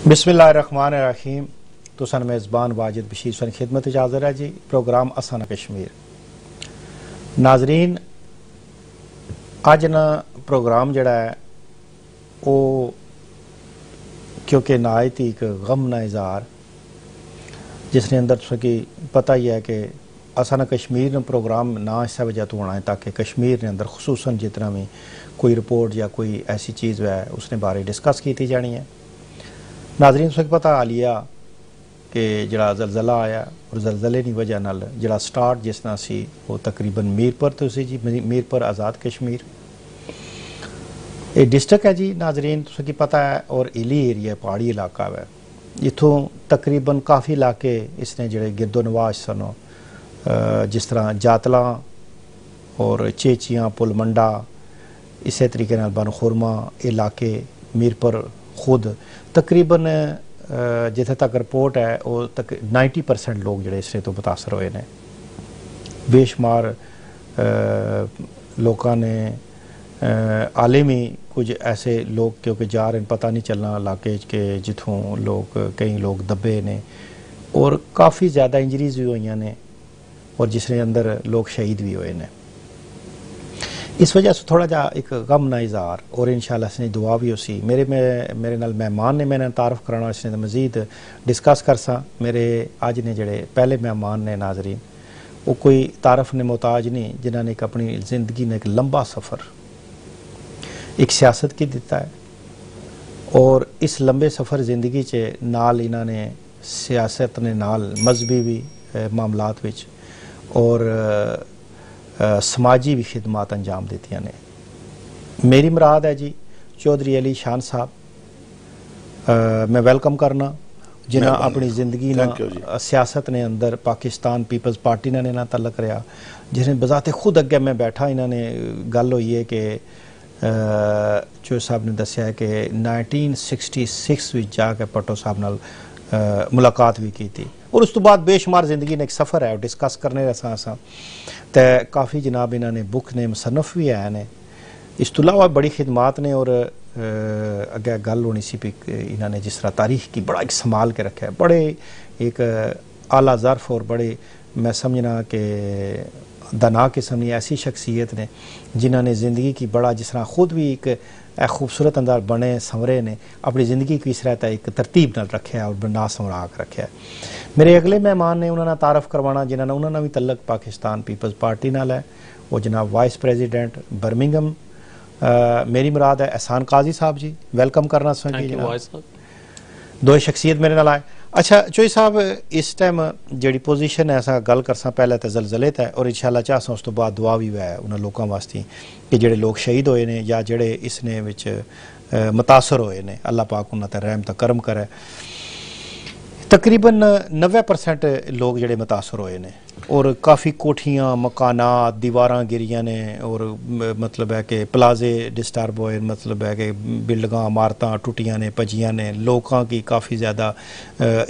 बिस्मिल्लाहिर्रहमानिर्रहीम। तुसन मेज़बान वाजिद बशीर सन खिदमत हाज़िर है जी। प्रोग्राम असाना कश्मीर। नाजरीन, अज ना प्रोग्राम जड़ा है वो क्योंकि नायत ही एक गम ना इज़हार जिसने अंदर कि पता ही है कि असाना कश्मीर ने प्रोग्राम ना इस वजह तो होना है ताकि कश्मीर ने अंदर खुसूसन जितना भी कोई रिपोर्ट या कोई ऐसी चीज़ है उसने बारे डिस्कस की जानी है। नाजरीन से पता आ लिया कि जड़ा जलजला आया और जलजले की वजह नाल जड़ा स्टार्ट जिस तरह सी वो तकरीबन मीरपुर तो सी जी। मीरपुर आज़ाद कश्मीर ये डिस्ट्रिक्ट है जी। नाजरीन तुसें पता है और हिली एरिया पहाड़ी इलाका है। इथों तकरीबन काफ़ी इलाके इसने जड़े गिरदोनवाज सन जिस तरह जातला और चेचियाँ पुलमंडा इस तरीके नाल बनखुरमा इलाके मीरपुर खुद तकरीबन जिथे तक रिपोर्ट है वो 90% लोग जड़े इससे तो मुतासर हुए ने। बेशुमार लोगों ने आलमी कुछ ऐसे लोग क्योंकि जा रहे हैं पता नहीं चलना इलाके के जिथों लोग कई लोग दबे ने और काफ़ी ज़्यादा इंजरीज भी हुई ने और जिसने अंदर लोग शहीद भी हुए ने। इस वजह से थोड़ा जा एक गम ना इज़हार और इंशाअल्लाह इसने दुआ भी उसी मेरे नाल मेहमान ने मैंने तारफ़ कराना इसने मज़ीद डिस्कस कर सा। मेरे अज ने जड़े पहले मेहमान ने नाजरीन वो कोई तारफ़ ने मोहताज नहीं जिन्होंने एक अपनी ज़िंदगी में एक लंबा सफ़र एक सियासत की दिता है और इस लंबे सफ़र ज़िंदगी च नाल इन्होंने सियासत ने नाल मजहबी भी मामलात विच और समाजी भी खिदमात अंजाम देती ने। मेरी मुराद है जी चौधरी अली शान साहब। मैं वेलकम करना जिन्हें अपनी ज़िंदगी ना सियासत ने अंदर पाकिस्तान पीपल्स पार्टी ने ना तलक रहा जिसने बजाते खुद अगे मैं बैठा इन्होंने गल हुई है कि चौधरी साहब ने दसिया है कि 1966 में जाके भट्टो साहब नाल मुलाकात भी की थी और उस तो बाद बेशुमार ज़िंदगी ने एक सफ़र है डिस्कस करने रहा असा तो काफ़ी जनाब इन्होंने बुक ने मुसन्नफ भी है ने। इस तो अलावा बड़ी खिदमात ने और अगे गल होनी सी भी इन्होंने जिस तरह तारीख की बड़ा एक संभाल के रखा है बड़े एक आला ज़र्फ़ और बड़े मैं समझना कि दना किस्म की ऐसी शख्सियत ने जिन्होंने ज़िंदगी की बड़ा जिस तरह खुद भी एक खूबसूरत अंदर बने संवरे ने अपनी ज़िंदगी को इस तरह एक तरतीब न रखे और बना संवरा के रखे। मेरे अगले मेहमान ने उन्होंने तारफ़ करवाना जिन्होंने उन्होंने भी तलक पाकिस्तान पीपल्स पार्टी नाल है वो जनाब वाइस प्रेजिडेंट बर्मिंघम मेरी मुराद है एहसान काजी साहब जी। वेलकम करना जनाब। दो शख्सियत मेरे नाल आए। अच्छा चौधरी साहब इस टाइम जी पोजीशन है असा गल करसा पहले तो जलजले है और इंशाअल्लाह चाहसा उस तो बाद दुआ भी है उन्होंने लोगों वास्ते कि जेडे लोग शहीद होए ने या जेडे इसने विच मुतासर होए ने अल्लाह पाक उन्होंने ते रहम ता करम करे। तकरीबन 90% लोग जेडे मुतासर होए ने और काफ़ी कोठियाँ मकानात दीवारां गिरियां ने और मतलब है कि प्लाजे डिस्टर्ब होए मतलब है कि बिल्डिंगां इमारतां टुटियां ने भजियां ने लोगों की काफ़ी ज़्यादा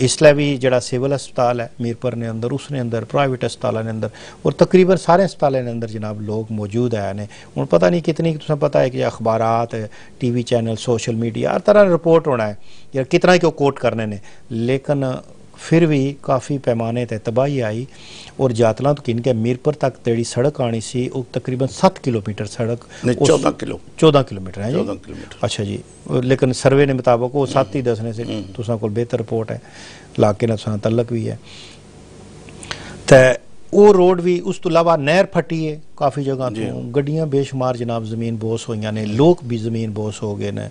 इसलिए भी जड़ा सिविल अस्पताल है मीरपुर ने अंदर उसने अंदर प्राइवेट अस्पतालों ने अंदर और तकरीबन सारे अस्पतालों ने अंदर जनाब लोग मौजूद है ने। हूँ पता नहीं कितनी तुसें पता है कि अखबारात TV चैनल सोशल मीडिया हर तरह रिपोर्ट होना है या कितना ही क्यों कोट करने ने लेकिन फिर भी काफ़ी पैमाने पर तबाही आई और जातला तो किन के मीरपुर तक तेड़ी सड़क आनी सी वो तकरीबन 7 किलोमीटर सड़क 14 किलोमीटर है जी। अच्छा जी लेकिन सर्वे ने मुताबिक वो 7 ही दसने से तुसा को बेहतर रिपोर्ट है इलाके ने तुसा तलक भी है तो वो रोड भी उस तो अलावा नहर फटी है काफ़ी जगह तो गड्डियाँ बेशुमार जनाब ज़मीन बोस हुई ने लोग भी ज़मीन बोस हो गए ने।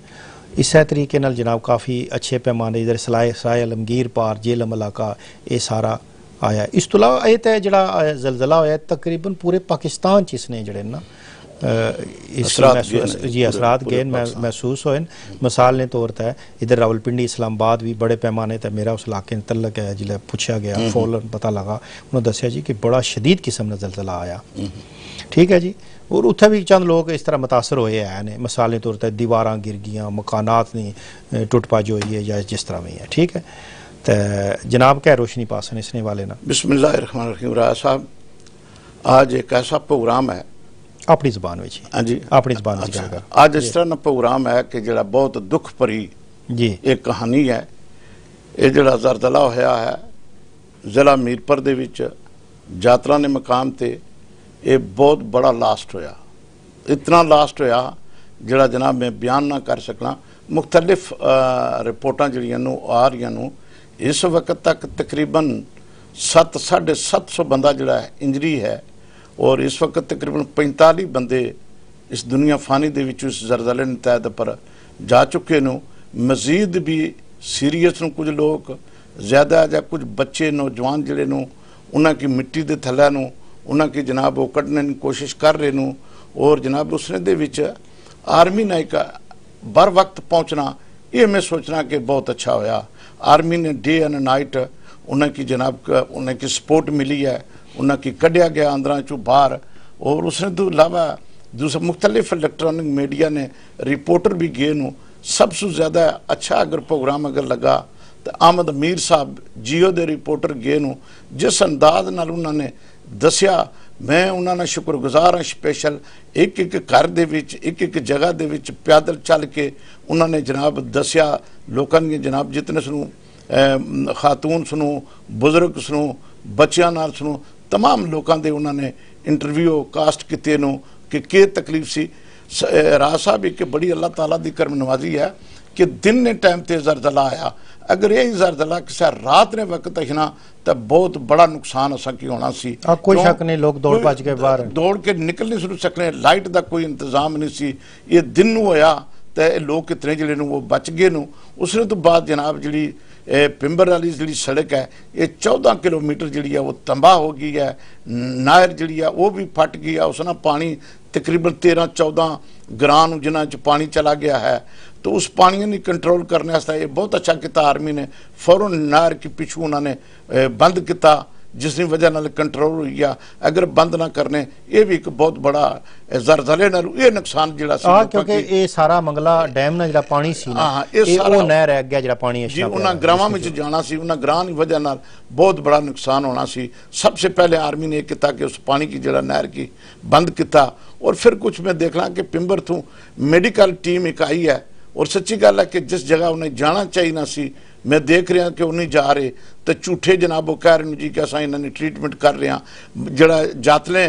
इस तरीके नाल जनाब काफ़ी अच्छे पैमाने इधर सराय आलमगीर पार जेलम इलाका ये सारा आया। इस तो अलावा ये तो जड़ा जलजला होया तकरीबन पूरे पाकिस्तान च इसने जड़े ना जी असरात गए महसूस होए। मिसाल ने तौर पर इधर रावलपिंडी इस्लामाबाद भी बड़े पैमाने पर मेरा उस इलाके तलक है जिले पूछा गया फौरन पता लगा उन्होंने दसिया जी कि बड़ा शदीद किस्म का जलजला आया। ठीक है जी और उत्थे भी चंद लोग इस तरह मुतासर होए हैं ने मिसाल के तौर पर दीवारां गिर गई मकानात नहीं टुट पज हुई है या जिस तरह भी है। ठीक है तो जनाब क्या रोशनी पासन इसने वाले ना। बिस्मिल्लाहिर्रहमानिर्रहीम राज साहब आज एक ऐसा प्रोग्राम है अपनी ज़बान में हाँ जी अपनी ज़बान में आज इस तरह प्रोग्राम है कि जरा बहुत दुख भरी जी एक कहानी है ਇਹ ਜਿਹੜਾ ਜ਼ਲਜ਼ਲਾ ਹੋਇਆ ਹੈ ਜ਼ਿਲ੍ਹਾ ਮੀਰਪੁਰ ਦੇ ਵਿੱਚ ਯਾਤਰਾ ਦੇ ਮਕਾਮ ਤੇ ਇਹ ਬਹੁਤ ਬੜਾ ਲਾਸਟ ਹੋਇਆ, ਇਤਨਾ ਲਾਸਟ ਹੋਇਆ ਜਿਹੜਾ ਜਨਾਬ ਮੈਂ ਬਿਆਨ ਨਾ ਕਰ ਸਕਣਾ। ਮੁਖਤਲਿਫ ਰਿਪੋਰਟਾਂ ਜਿਹੜੀਆਂ ਨੂੰ ਆ ਰਹੀਆਂ ਨੂੰ ਇਸ ਵਕਤ ਤੱਕ ਤਕਰੀਬਨ 750 ਬੰਦਾ ਜਿਹੜਾ ਇੰਜਰੀ ਹੈ ਔਰ ਇਸ ਵਕਤ ਤਕਰੀਬਨ 45 ਬੰਦੇ ਇਸ ਦੁਨੀਆ ਫਾਨੀ ਦੇ ਵਿੱਚ ਇਸ ਜ਼ਲਜ਼ਲੇ ਨੇ ਤਹਿਤ ਪਰ ਜਾ ਚੁੱਕੇ ਨੂੰ। ਮਜ਼ੀਦ ਵੀ ਸੀਰੀਅਸ ਨੂੰ ਕੁਝ ਲੋਕ ਜ਼ਿਆਦਾ ਜਾਂ ਕੁਝ ਬੱਚੇ ਨੌਜਵਾਨ ਜਿਹੜੇ ਨੂੰ ਉਹਨਾਂ ਕੀ ਮਿੱਟੀ ਦੇ ਥੱਲੇ ਨੂੰ ਉਹਨਾਂ ਕੀ ਜਨਾਬ ਉਹ ਕੱਢਣ ਦੀ ਕੋਸ਼ਿਸ਼ ਕਰ ਰਹੇ ਨੂੰ। ਔਰ ਜਨਾਬ ਉਸਨੇ ਦੇ ਵਿੱਚ ਆਰਮੀ ਨੇ ਇੱਕ बर वक्त पहुँचना ये मैं सोचना कि बहुत अच्छा होया। आर्मी ने डे एंड नाइट उन्हें की जनाब उन्हें की सपोर्ट मिली है, उन्हें की कढ़िया गया अंदर चो बाहर। और उसने तो अलावा दूसरा मुख्तलिफ इलेक्ट्रॉनिक मीडिया ने रिपोर्टर भी गए नू सबसे ज़्यादा अच्छा अगर प्रोग्राम अगर लगा तो अहमद मीर साहब जियो दे रिपोर्टर गए नू जिस अंदाज नाल उन्होंने दसिया मैं उन्होंने शुक्रगुजार हाँ स्पेशल एक एक घर दे विच एक एक जगह दे विच पैदल चल के उन्होंने जनाब दसिया लोगों ने जनाब जितने सुनू खातून सुनू बुजुर्ग सुनू बच्चों नाल सुनू तमाम लोगों के उन्होंने इंटरव्यू कास्ट किए नू कि तकलीफ सी। राज साहब एक बड़ी अल्लाह ताला की करम नवाजी है कि दिन ने टाइम ते ज़लज़ला आया, अगर यही ज़लज़ला किसी रात ने वक्त ना तो बहुत बड़ा नुकसान असा की होना सी। कोई शक नहीं, लोग दौड़ भज के बाहर दौड़ के निकल नहीं शुरू सकने, लाइट का कोई इंतजाम नहीं सी। ये दिन होया तो लोग कितने जिले वो बच गए नू। उसने तो बाद जनाब जी पिंबर वाली जी सड़क है ये 14 किलोमीटर जी है वो तबाह हो गई है। नहर जी है वो भी फट गई है, उसने पानी तकरीबन 13-14 ग्रां जिन्हों च पानी चला गया है। तो उस पानी ने कंट्रोल करने वास्ते ये बहुत अच्छा किया आर्मी ने, फौरन नहर के पिछू उन्होंने बंद किया जिसकी वजह नाल कंट्रोल हुई गया। अगर बंद ना करने ये भी एक बहुत बड़ा ज़लज़ले नाल ये नुकसान जिहड़ा सी क्योंकि ये सारा मंगला डैम ना जिहड़ा पानी सी ना ये सारा नहर है गया जिहड़ा पानी जी उन्हां ग्रावां विच जाना सी, उन्हां ग्रां की वजह नाल बहुत बड़ा नुकसान होना सी। सबसे पहले आर्मी ने किया कि उस पानी की जिहड़ा नहर की बंद किया। और फिर कुछ मैं देखना कि पिंबर थू मेडिकल टीम एक आई है और सच्ची गल है कि जिस जगह उन्हें जाना चाहिए सी मैं देख रहा कि उन्हें जा रहे तो झूठे जनाब वो कह रहे जी कि असा इन्होंने ट्रीटमेंट कर रहे हैं। जड़ा जातले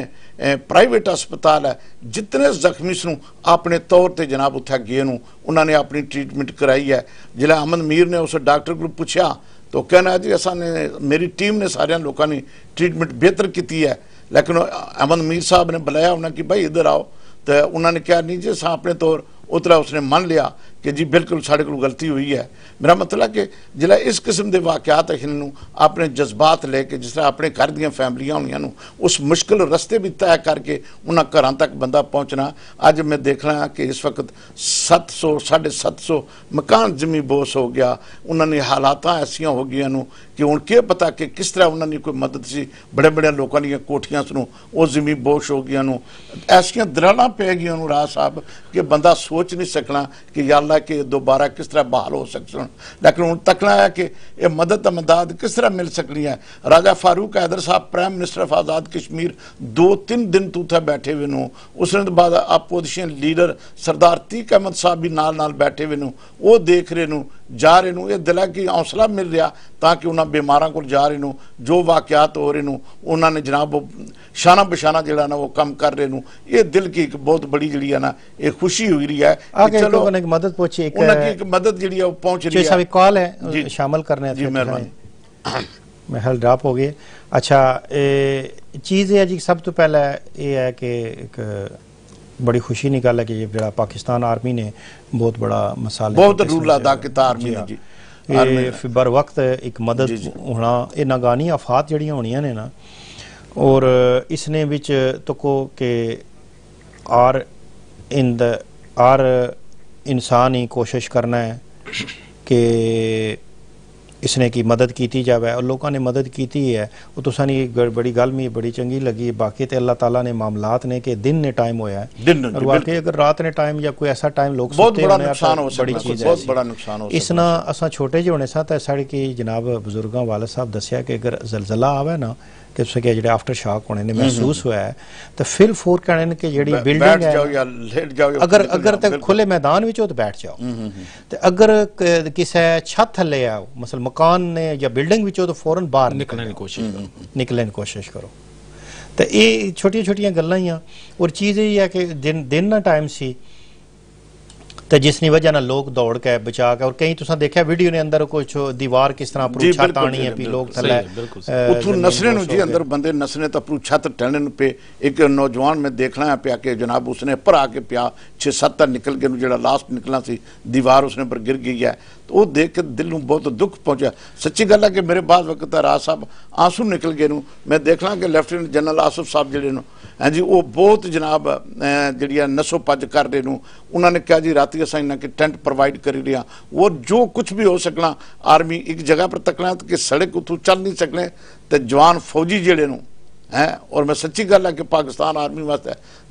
प्राइवेट अस्पताल है जितने जख्मी सू अपने तौर पर जनाब उत्थे गए नू उन्होंने अपनी ट्रीटमेंट कराई है। जिला अहमद मीर ने उस डॉक्टर को पूछा तो कहना जी असा ने मेरी टीम ने सारे लोगों ने ट्रीटमेंट बेहतर की है। लेकिन अहमद मीर साहब ने बुलाया उन्हें कि भाई इधर आओ तो उन्होंने कहा नहीं जी असा अपने तौर उतरा उसने मान लिया कि जी बिल्कुल साढ़े को गलती हुई है। मेरा मतलब कि जिला इस किस्म के वाकयात इन्हों अपने जज्बात लेके जिस तरह अपने घर दी फैमिलियां होंगे उस मुश्किल रस्ते भी तय करके उन्होंने घर तक बंदा पहुँचना। अज मैं देखना कि इस वक्त 700-750 मकान जमी बोस हो गया। उन्होंने हालात ऐसिया हो गई कि हूँ क्या पता कि किस तरह उन्होंने कोई मदद सी। बड़े बड़े लोगों दी कोठियां सुनू वो जमी बोश हो गई, ऐसिया दरालां पै गई राज साहब कि बंदा सोच नहीं सकना कि या अल्लाह कि दोबारा किस तरह बहाल हो सकते। लेकिन हूँ तकना है कि यह मदद अमदाद किस तरह मिल सकनी है। राजा फारूक हैदर साहब prime minister of Azad Kashmir 2-3 दिन तो उत्थे बैठे हुए नू। उसने बाद अपोजिशन लीडर सरदार तीक अहमद साहब भी नाल बैठे हुए नू वो देख रहे नू जा रहे नू। ये दिला की हौसला मिल रहा ताकि उन्होंने बीमारों को जा रहे नू जो वाकयात हो रहे नू उन्होंने जनाब वो शाना बशाना जड़ा ना वो कम कर रहे नू। ये दिल की एक बहुत बड़ी जी है ना ये खुशी हुई रही है कि चलो मदद पहुंची एक मदद जी पहुंच रही है। कॉल है शामिल करने जी मेहरबानी मैं हेल्थ ड्रॉप हो गई। अच्छा चीज़ है जी सब तो पहला ये है कि एक बड़ी खुशी निकाला कि ये जरा पाकिस्तान आर्मी ने बहुत बड़ा मसाला बहुत रूल अदा किया आर्मी ने जी। ये बर वक्त एक मदद होना ये नागानी आफात जड़ियाँ होनियां ने ना और इसने विच तो को के आर इंसान ही कोशिश करना है कि इसने की मदद की जाए और लोगों ने मदद की है। वो तो सानी बड़ी गल मी बड़ी चंगी लगी। बाकी तो अल्लाह ताला ने मामलात ने कि दिन ने टाइम होया है और वाकई अगर रात ने टाइम या कोई ऐसा टाइम लोग बहुत बड़ा नुकसान हो बड़ी चीज़ है, बहुत बड़ा नुकसान हो। इसना असा छोटे जो होने साथ साढ़े की जनाब बुजुर्गों वाले साहब दसिया कि अगर जलजला आवे ना कि उसके जो आफ्टर शॉक होने ने महसूस हुआ है तो फिर फोर कहने कि जी बिल्डिंग है अगर तक खुले मैदान में हो तो बैठ जाओ तो अगर किसी छत थले आओ मसल مکان نے یا بلڈنگ وچوں تو فوراً باہر نکلنے کی کوشش کرو نکلنے کی کوشش کرو. تو یہ چھوٹیاں چھوٹیاں گلاں ہی ہیں. اور چیز یہ ہے کہ دن نہ ٹائم سی تو جس کی وجہ نہ لوگ دوڑ کے بچا کے, اور کہیں تساں دیکھا ویڈیو نے اندر کچھ دیوار کس طرح پرو چھت آنی ہے, پی لوگ تھلے اتھوں نسنے نو جی اندر بندے نسنے تا پرو چھت ٹہنے پہ. ایک نوجوان میں دیکھنا ہے پیا کہ جناب اس نے پر آ کے پیا 6-7 تا نکل کے جڑا لاسٹ نکلنا سی دیوار اس نے پر گر گئی ہے. تو وہ دیکھ کے دل نو بہت دکھ پہنچا. سچی گل ہے کہ میرے بعض وقت راز صاحب آنسو نکل گئے نو. میں دیکھنا کہ لیفٹیننٹ جنرل آصف صاحب جڑے نو ہاں جی وہ بہت جناب جڑی نسو پج کر رہے نو. انہوں نے کہا جی راتی اساں انہاں کے ٹینٹ پرووائڈ کری رہا, اور جو کچھ بھی ہو سکنا آرمی ایک جگہ پر تکنا کہ سڑک اتوں چل نہیں سکنے تو جوان فوجی جڑے نو ہیں. اور میں سچی گل ہے کہ پاکستان آرمی واسطے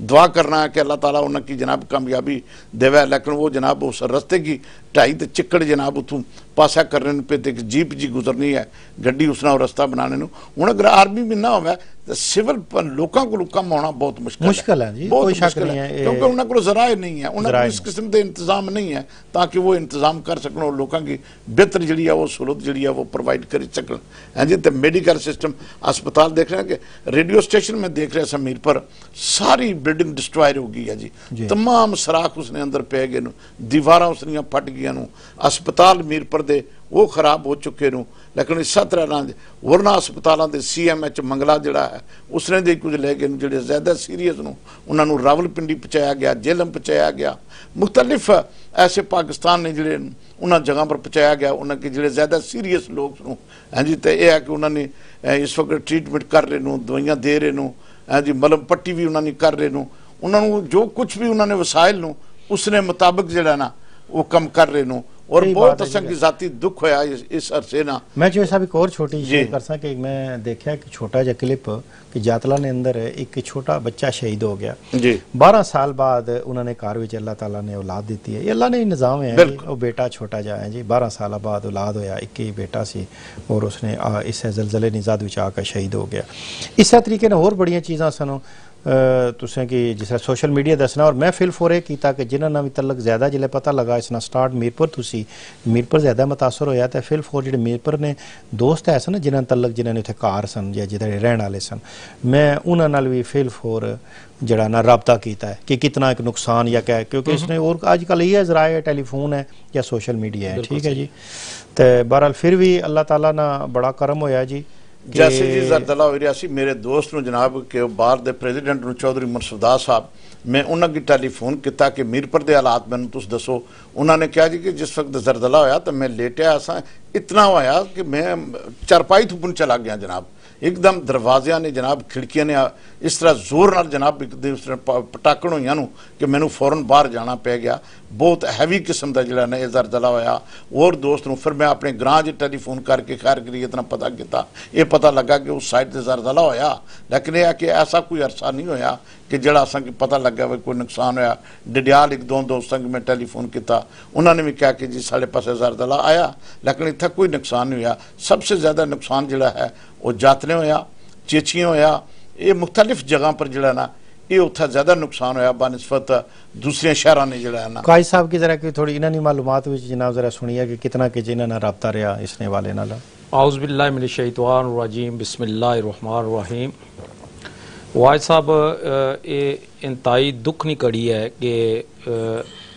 دعا کرنا ہے کہ اللہ تعالیٰ انہوں کی جناب کامیابی دے. لیکن وہ جناب اس رستے کی ٹائی تے چکڑ جناب اتوں پاسا کرنے پہ ایک جیپ جی گزرنی ہے گڈی اس نے رستہ بنانے نو. ہوں اگر آرمی بھی نہ ہوئے تو سول لوکاں کو کم ہونا بہت مشکل ہے جی, بہت کوئی شک مشکل نہیں ہے, ہے. کیونکہ انہوں کو ذرائع نہیں ہے, انہوں کو اس قسم دے انتظام نہیں ہے تاکہ وہ انتظام کر سکن اور لوکاں کی بہتر جڑی ہے وہ سہولت جڑی ہے وہ پرووائڈ کر سکن. ہاں جی, تو میڈیکل سسٹم اسپتال دیکھ رہے ہیں کہ ریڈیو اسٹیشن میں دیکھ رہے ہیں میر پر ساری بلڈنگ ڈسٹرائر ہو گئی ہے جی. تمام سراخ اس نے اندر پہ گئے نو, دیواراں اس نے پھٹ گئی نو, اسپتال میر پر دے وہ خراب ہو چکے نو. لیکن اس طرح نہ ورنہ اسپتالاں دے CMH منگلا جڑا ہے اس نے دے کچھ لے گئے جڑے زیادہ سیریس نو انہاں نو راول پنڈی پہنچایا گیا, جیلم پہنچایا گیا, مختلف ایسے پاکستان نے جڑے انہاں جگہ پر پہنچایا گیا. انہاں کے جڑے زیادہ سیریس لوگ نو ہاں جی تے یہ ہے کہ انہوں نے اس وقت ٹریٹمنٹ کر رہے نو, دوائیاں دے رہے نو ہاں جی, ملم پٹی بھی انہوں نے کر رہے نو. انہوں نے جو کچھ بھی انہوں نے وسائل نو اس نے مطابق جڑا نا وہ کم کر رہے نو. اور بہت اساں کی ذاتی دکھ ہویا اس عرصے نا. میں جو صاحب ایک اور چھوٹی چیز کرساں کہ میں دیکھا کہ چھوٹا جا کلپ کہ جاتلا نے اندر ایک چھوٹا بچہ شہید ہو گیا جی 12 سال بعد انہوں نے کار وچ اللہ تعالیٰ نے اولاد دیتی ہے. یہ اللہ نے نظام ہے جی, وہ بیٹا چھوٹا جا ہے جی 12 سال بعد اولاد ہویا, ایک ہی بیٹا سی اور اس نے اس زلزلے نزاد وچ آ کے شہید ہو گیا. اسی طریقے نے اور بڑیاں چیزاں سنو تسیں کہ جس طرح سوشل میڈیا دسنا. اور میں فل فورے کیتا کہ جنہاں نہ بھی تعلق زیادہ جلے پتہ لگا اس نا سٹارٹ میرپور تسی میرپور زیادہ متاثر ہویا تے فل فور جڑے میرپور نے دوست ہے سن جنہاں تعلق جنہاں نے اتنے کار سن یا جدھر رہن والے سن, میں انہاں نال بھی فل فور جڑا نا رابطہ کیتا ہے کہ کتنا ایک نقصان یا کیا ہے, کیونکہ اس نے اور آج کل یہ ذرائع ٹیلی فون ہے یا سوشل میڈیا ہے. ٹھیک ہے جی, تو بہرحال پھر بھی اللہ تعالیٰ نا بڑا کرم ہویا جی. جیسے جی زردلہ ہوئی رہا سی میرے دوست نو جناب کہ باہر دے پریزیڈنٹ نو چودھری منصفدار صاحب, میں انہوں کی ٹیلی فون کیتا کہ میر پر دے حالات میں تس دسو. انہوں نے کہا جی کہ جس وقت زردلہ ہویا تو میں لیٹیا ایسا اتنا ہویا کہ میں چارپائی تھپن چلا گیا جناب. ایک دم دروازیاں نے جناب کھڑکیاں نے اس طرح زور نال جناب اس طرح پٹاکن ہوئی نو کہ میں نو فوراً باہر جانا پہ گیا. بہت ہیوی قسم دا جڑا نا یہ زلزلہ ہویا. اور دوست نو پھر میں اپنے گراں جی ٹیلی فون کر کے خیر کری اتنا پتہ کیتا, یہ پتہ لگا کہ اس سائڈ تے زلزلہ ہویا. لیکن یہ ہے کہ ایسا کوئی عرصہ نہیں ہویا کہ جڑا اساں کی پتہ لگا ہوئے کوئی نقصان ہویا. ڈڈیال ایک دو دوستاں کی میں ٹیلی فون کیتا, انہوں نے بھی کہا کہ جی ساڑھے پاسے زلزلہ آیا لیکن اتنا کوئی نقصان نہیں ہویا. سب سے زیادہ نقصان جڑا ہے وہ جاتنے ہویا, چیچیاں ہویا, یہ مختلف جگہ پر جڑا نا یہ اتھا زیادہ نقصان ہویا بنسبت دوسرے شہران نے جڑا ہے نا. قائد صاحب کی ذرا تھوڑی انہوں نے معلومات وچ جناب ذرا سنیا کہ کتنا کہ جنہاں نہ رابطہ رہا اس نے والے نال. اعوذ باللہ من الشیطان الرجیم, بسم اللہ الرحمن الرحیم. واحد صاحب یہ انتہائی دکھ نہیں کڑی ہے کہ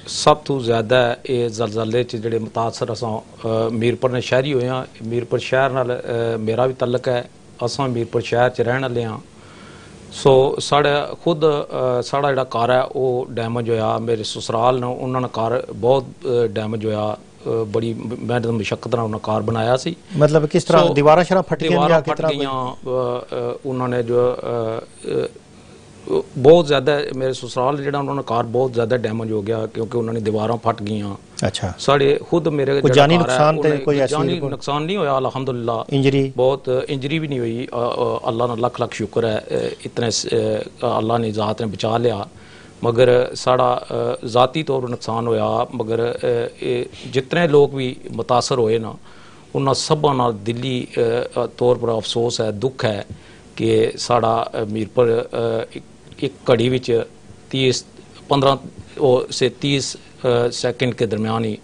سب تو زیادہ یہ زلزلے جڑے متاثر اساں میرپور نے شہری ہوئے ہیں. میرپور شہر نال میرا بھی تعلق ہے, اساں میرپور شہر چ رہن والے ہاں. سو ساڑھے خود ساڑھا جڑا کار ہے وہ ڈیمیج ہویا. میرے سسرال نے انہوں نے کار بہت ڈیمیج ہویا, بڑی محنت مشقت نال انہوں نے کار بنایا سی. مطلب کس طرح دیوارہ شرح پھٹ گئیں دیوارہ پھٹ گئیاں, انہوں نے جو بہت زیادہ میرے سسرال جڑا انہوں نے کار بہت زیادہ ڈیمیج ہو گیا کیونکہ انہوں نے دیواراں پھٹ گئیاں. اچھا ساڑھے خود میرے جانی نقصان تے کوئی ایسی جانی نقصان نہیں ہویا الحمدللہ, انجری بہت انجری بھی نہیں ہوئی. اللہ نے لکھ لکھ شکر ہے اتنے اللہ نے ذات نے بچا لیا. مگر ساڑا ذاتی طور پر نقصان ہویا, مگر جتنے لوگ بھی متاثر ہوئے نا انہاں سبھاں نال دلی طور پر افسوس ہے, دکھ ہے کہ ساڑا میرپور ایک کڑی وچ 15 سے 30 سیکنڈ کے درمیان ہی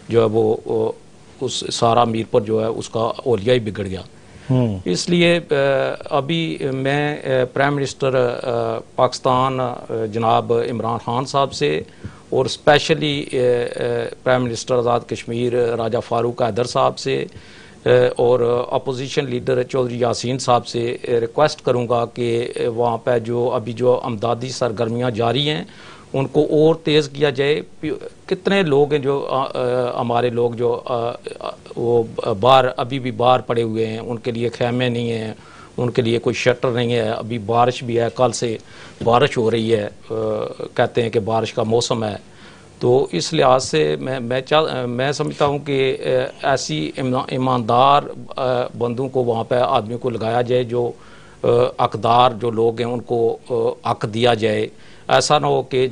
جو ہے وہ उस सारा मीरपुर जो है उसका ओलिया ही बिगड़ गया। इसलिए अभी मैं प्राइम मिनिस्टर पाकिस्तान जनाब इमरान खान साहब से और specially prime minister Azad Kashmir राजा फारूक हैदर साहब से और अपोजिशन लीडर चौधरी यासीन साहब से रिक्वेस्ट करूंगा कि वहाँ पर जो अभी जो अमदादी सरगर्मियाँ जारी हैं उनको और तेज़ किया जाए। कितने लोग हैं जो हमारे लोग जो वो बाहर अभी भी बाहर पड़े हुए हैं, उनके लिए खैमे नहीं हैं, उनके लिए कोई शटर नहीं है। अभी बारिश भी है, कल से बारिश हो रही है, कहते हैं कि बारिश का मौसम है। तो इस लिहाज से मैं समझता हूँ कि ऐसी ईमानदार बंदों को वहाँ पर आदमी को लगाया जाए, जो हकदार जो लोग हैं उनको हक दिया जाए। ऐसा ना हो कि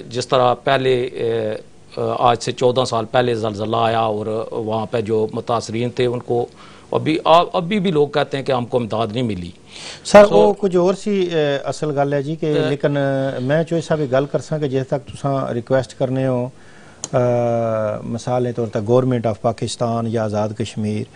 जिस तरह पहले आज से 14 साल पहले ज़लज़ला आया और वहाँ पे जो मुतासरीन थे उनको अभी भी लोग कहते हैं कि हमको इमदाद नहीं मिली। सर वो कुछ और सी असल गल है जी कि लेकिन मैं चो इस गल कर सा कि जिस तक तुसां रिक्वेस्ट करने हो मिसाल के तौर पर गौरमेंट ऑफ पाकिस्तान या आज़ाद कश्मीर,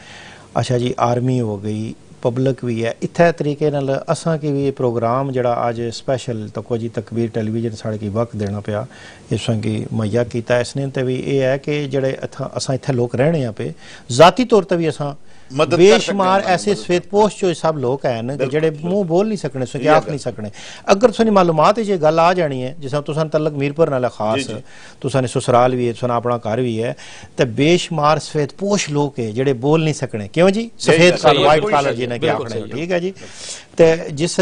अच्छा जी आर्मी हो गई, पब्लिक भी है, इत्थे तरीके नाल असां की भी प्रोग्राम जड़ा आज स्पैशल तको जी तकबीर टेलीविजन साढ़े की वक्त देना पिया इस की मुहैया किया। इसने ते भी ये है कि जड़े असां इत्थे लोग रहने पे ज़ाती तौर पर भी असां बेशुमार ऐसे सफेदपोश जो सब लोग हैं कि जेड़े मुंह बोल नहीं सकने, सुन के आख नहीं सकने। अगर तुसानी मालूमात ये गल आ जानी है जिस तुसां तलक मीरपुर नाल खास तुसाने ससुराल भी है, तुसाना अपना घर भी है, तो बेशुमार सफेदपोश लोग है जेड़े बोल नहीं सकने। क्यों जी? सफेद कलर वाइट कलर जिन्हें क्या आखने, ठीक है जी। तो जिस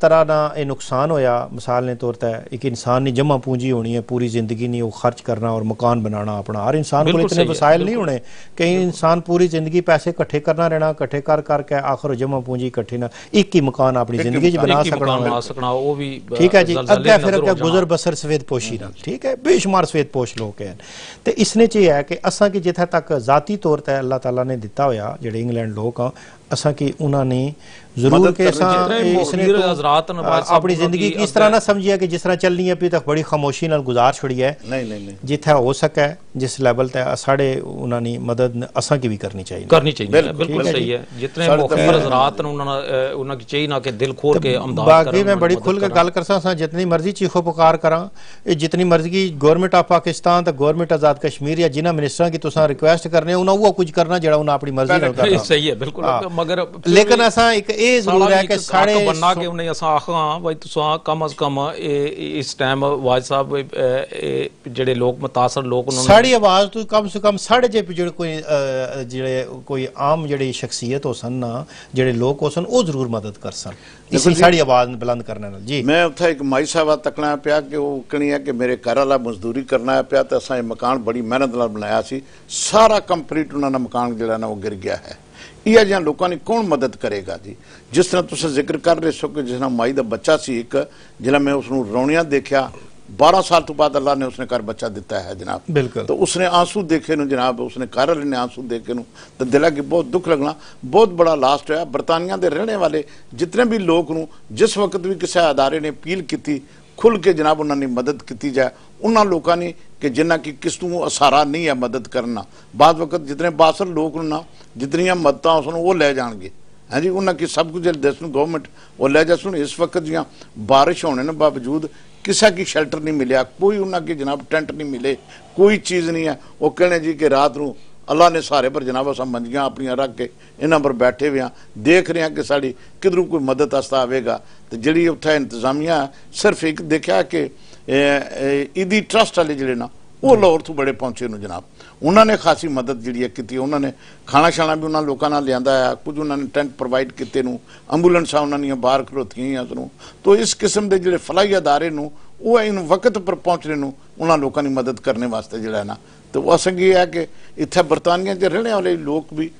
तरह ना ये नुकसान होया, मिसाल ने तौर पर एक इंसान की जमा पूंजी होनी है पूरी जिंदगी नहीं, वो खर्च करना और मकान बनाना अपना। हर इंसान को इतने वसाइल नहीं होने, कई इंसान पूरी जिंदगी पैसे इकट्ठे करना रहना, इकट्ठे कर करके आखिर जमा पूंजी इकट्ठी ना एक ही मकान अपनी जिंदगी बना सकना, वो भी ठीक है जी। अगे फिर अगे गुजर बसर सफेद पोशी ना, ठीक है, बेशुमार सफेद पोश लोग हैं। तो इसने च है कि असा की जिथे तक जाती तौर पर अल्लाह ताला ने दिता होया जेडे इंग्लैंड लोग हाँ असा की उन्होंने जरूर के अपनी जिंदगी इस तरह ना समझिए कि जिस तरह चलनी है अभी तक बड़ी खामोशी नाल गुजार छड़ी है। नहीं जिथे हो सके जिस लेवल तक साढ़े उन्होंने मदद असा की भी करनी चाहिए बिल्कुल सही है। जितने हज़रात उन्होंने चाहिए ना कि दिल खोल के बाकी मैं बड़ी खुल के गल कर सकता, जितनी मर्जी चीखो पुकार करा, जितनी मर्जी गवर्नमेंट ऑफ पाकिस्तान तो गवर्नमेंट आज़ाद कश्मीर या जिन्होंने मिनिस्टर की तुसा रिक्वेस्ट करने उन्होंने वो कुछ करना जड़ा उन्हें अपनी मर्जी नाल करना सही है बिल्कुल। मगर लेकिन असा एक ये जरूर है कि साढ़े बनना कि उन्हें असा आखा भाई तुसा कम अज कम इस टाइम वाज साहब जेडे लोग मुतासर लोग साड़ी आवाज तो कम से कम साढ़े जे जेडे कोई आम जेडी शख्सियत हो सन ना जेडे लोग हो सन वो जरूर मदद कर सन इसी साड़ी आवाज बुलंद करने नाल जी। मैं उत्थे एक माई साहब तकना पिया कि वो कनी है कि मेरे घर वाला मजदूरी करना पिया तो असा मकान बड़ी मेहनत नाल बनाया सी, सारा कंप्लीट उन्होंने मकान जिहड़ा ना वो गिर गया है। यह जिहा लोगों की कौन मदद करेगा जी? जिस तरह तुम जिक्र कर रहे सो कि जिस तरह माई का बच्चा सी एक जिला मैं उसनों रोनिया देखा 12 साल तो बाद अल्लाह ने उसने घर बच्चा दिता है जनाब, बिल्कुल। तो उसने आंसू देखे नु जनाब, उसने घर वाले ने आंसू देखे नु तो दिला की बहुत दुख लगना, बहुत बड़ा लास्ट होया। बरतानिया के रहने वाले जितने भी लोग नू जिस वक्त भी किसी अदारे ने अपील की खुल के जनाब उन्होंने मदद की जाए उन्होंने लोगों ने कि जिन्हें कि किस तू सहारा नहीं है मदद करना। बाद वक्त जितने बासर लोग ना जितनियां मदद उसनों वो लै जाएंगे हैं जी, उन्हें कि सब कुछ दस गवर्नमेंट वो लै जा सुन। इस वक्त जियां बारिश होने के बावजूद किसी की शेल्टर नहीं मिले, कोई उन्हें की जनाब टेंट नहीं मिले, कोई चीज़ नहीं है। वो कहने जी कि रात को अल्लाह ने सारे पर जनाब अस मंजियां अपनियां रख के इन्हों पर बैठे हुए हैं, देख रहे हैं कि साड़ी किधरों कोई मदद आस्ता आएगा। तो जी उत्थे इंतजामिया सिर्फ एक देखा कि ईदी ट्रस्ट वाले जोड़े ना वो लाहौर तो बड़े पहुंचे न जनाब, उन्होंने खासी मदद जी की, उन्होंने खाना शाना भी उन्होंने लोगों ने लिया है, कुछ उन्होंने टेंट प्रोवाइड किए, एंबूलेंसा उन्होंने बाहर खलोतियां उसनों। तो इस किस्म के जोड़े फलाई अदारे वो इन वक्त पर पहुंचने उन्होंने लोगों की मदद करने वास्ते जोड़ा ना। तो असल ये है कि इतने बरतानिया च रहने वाले लोग भी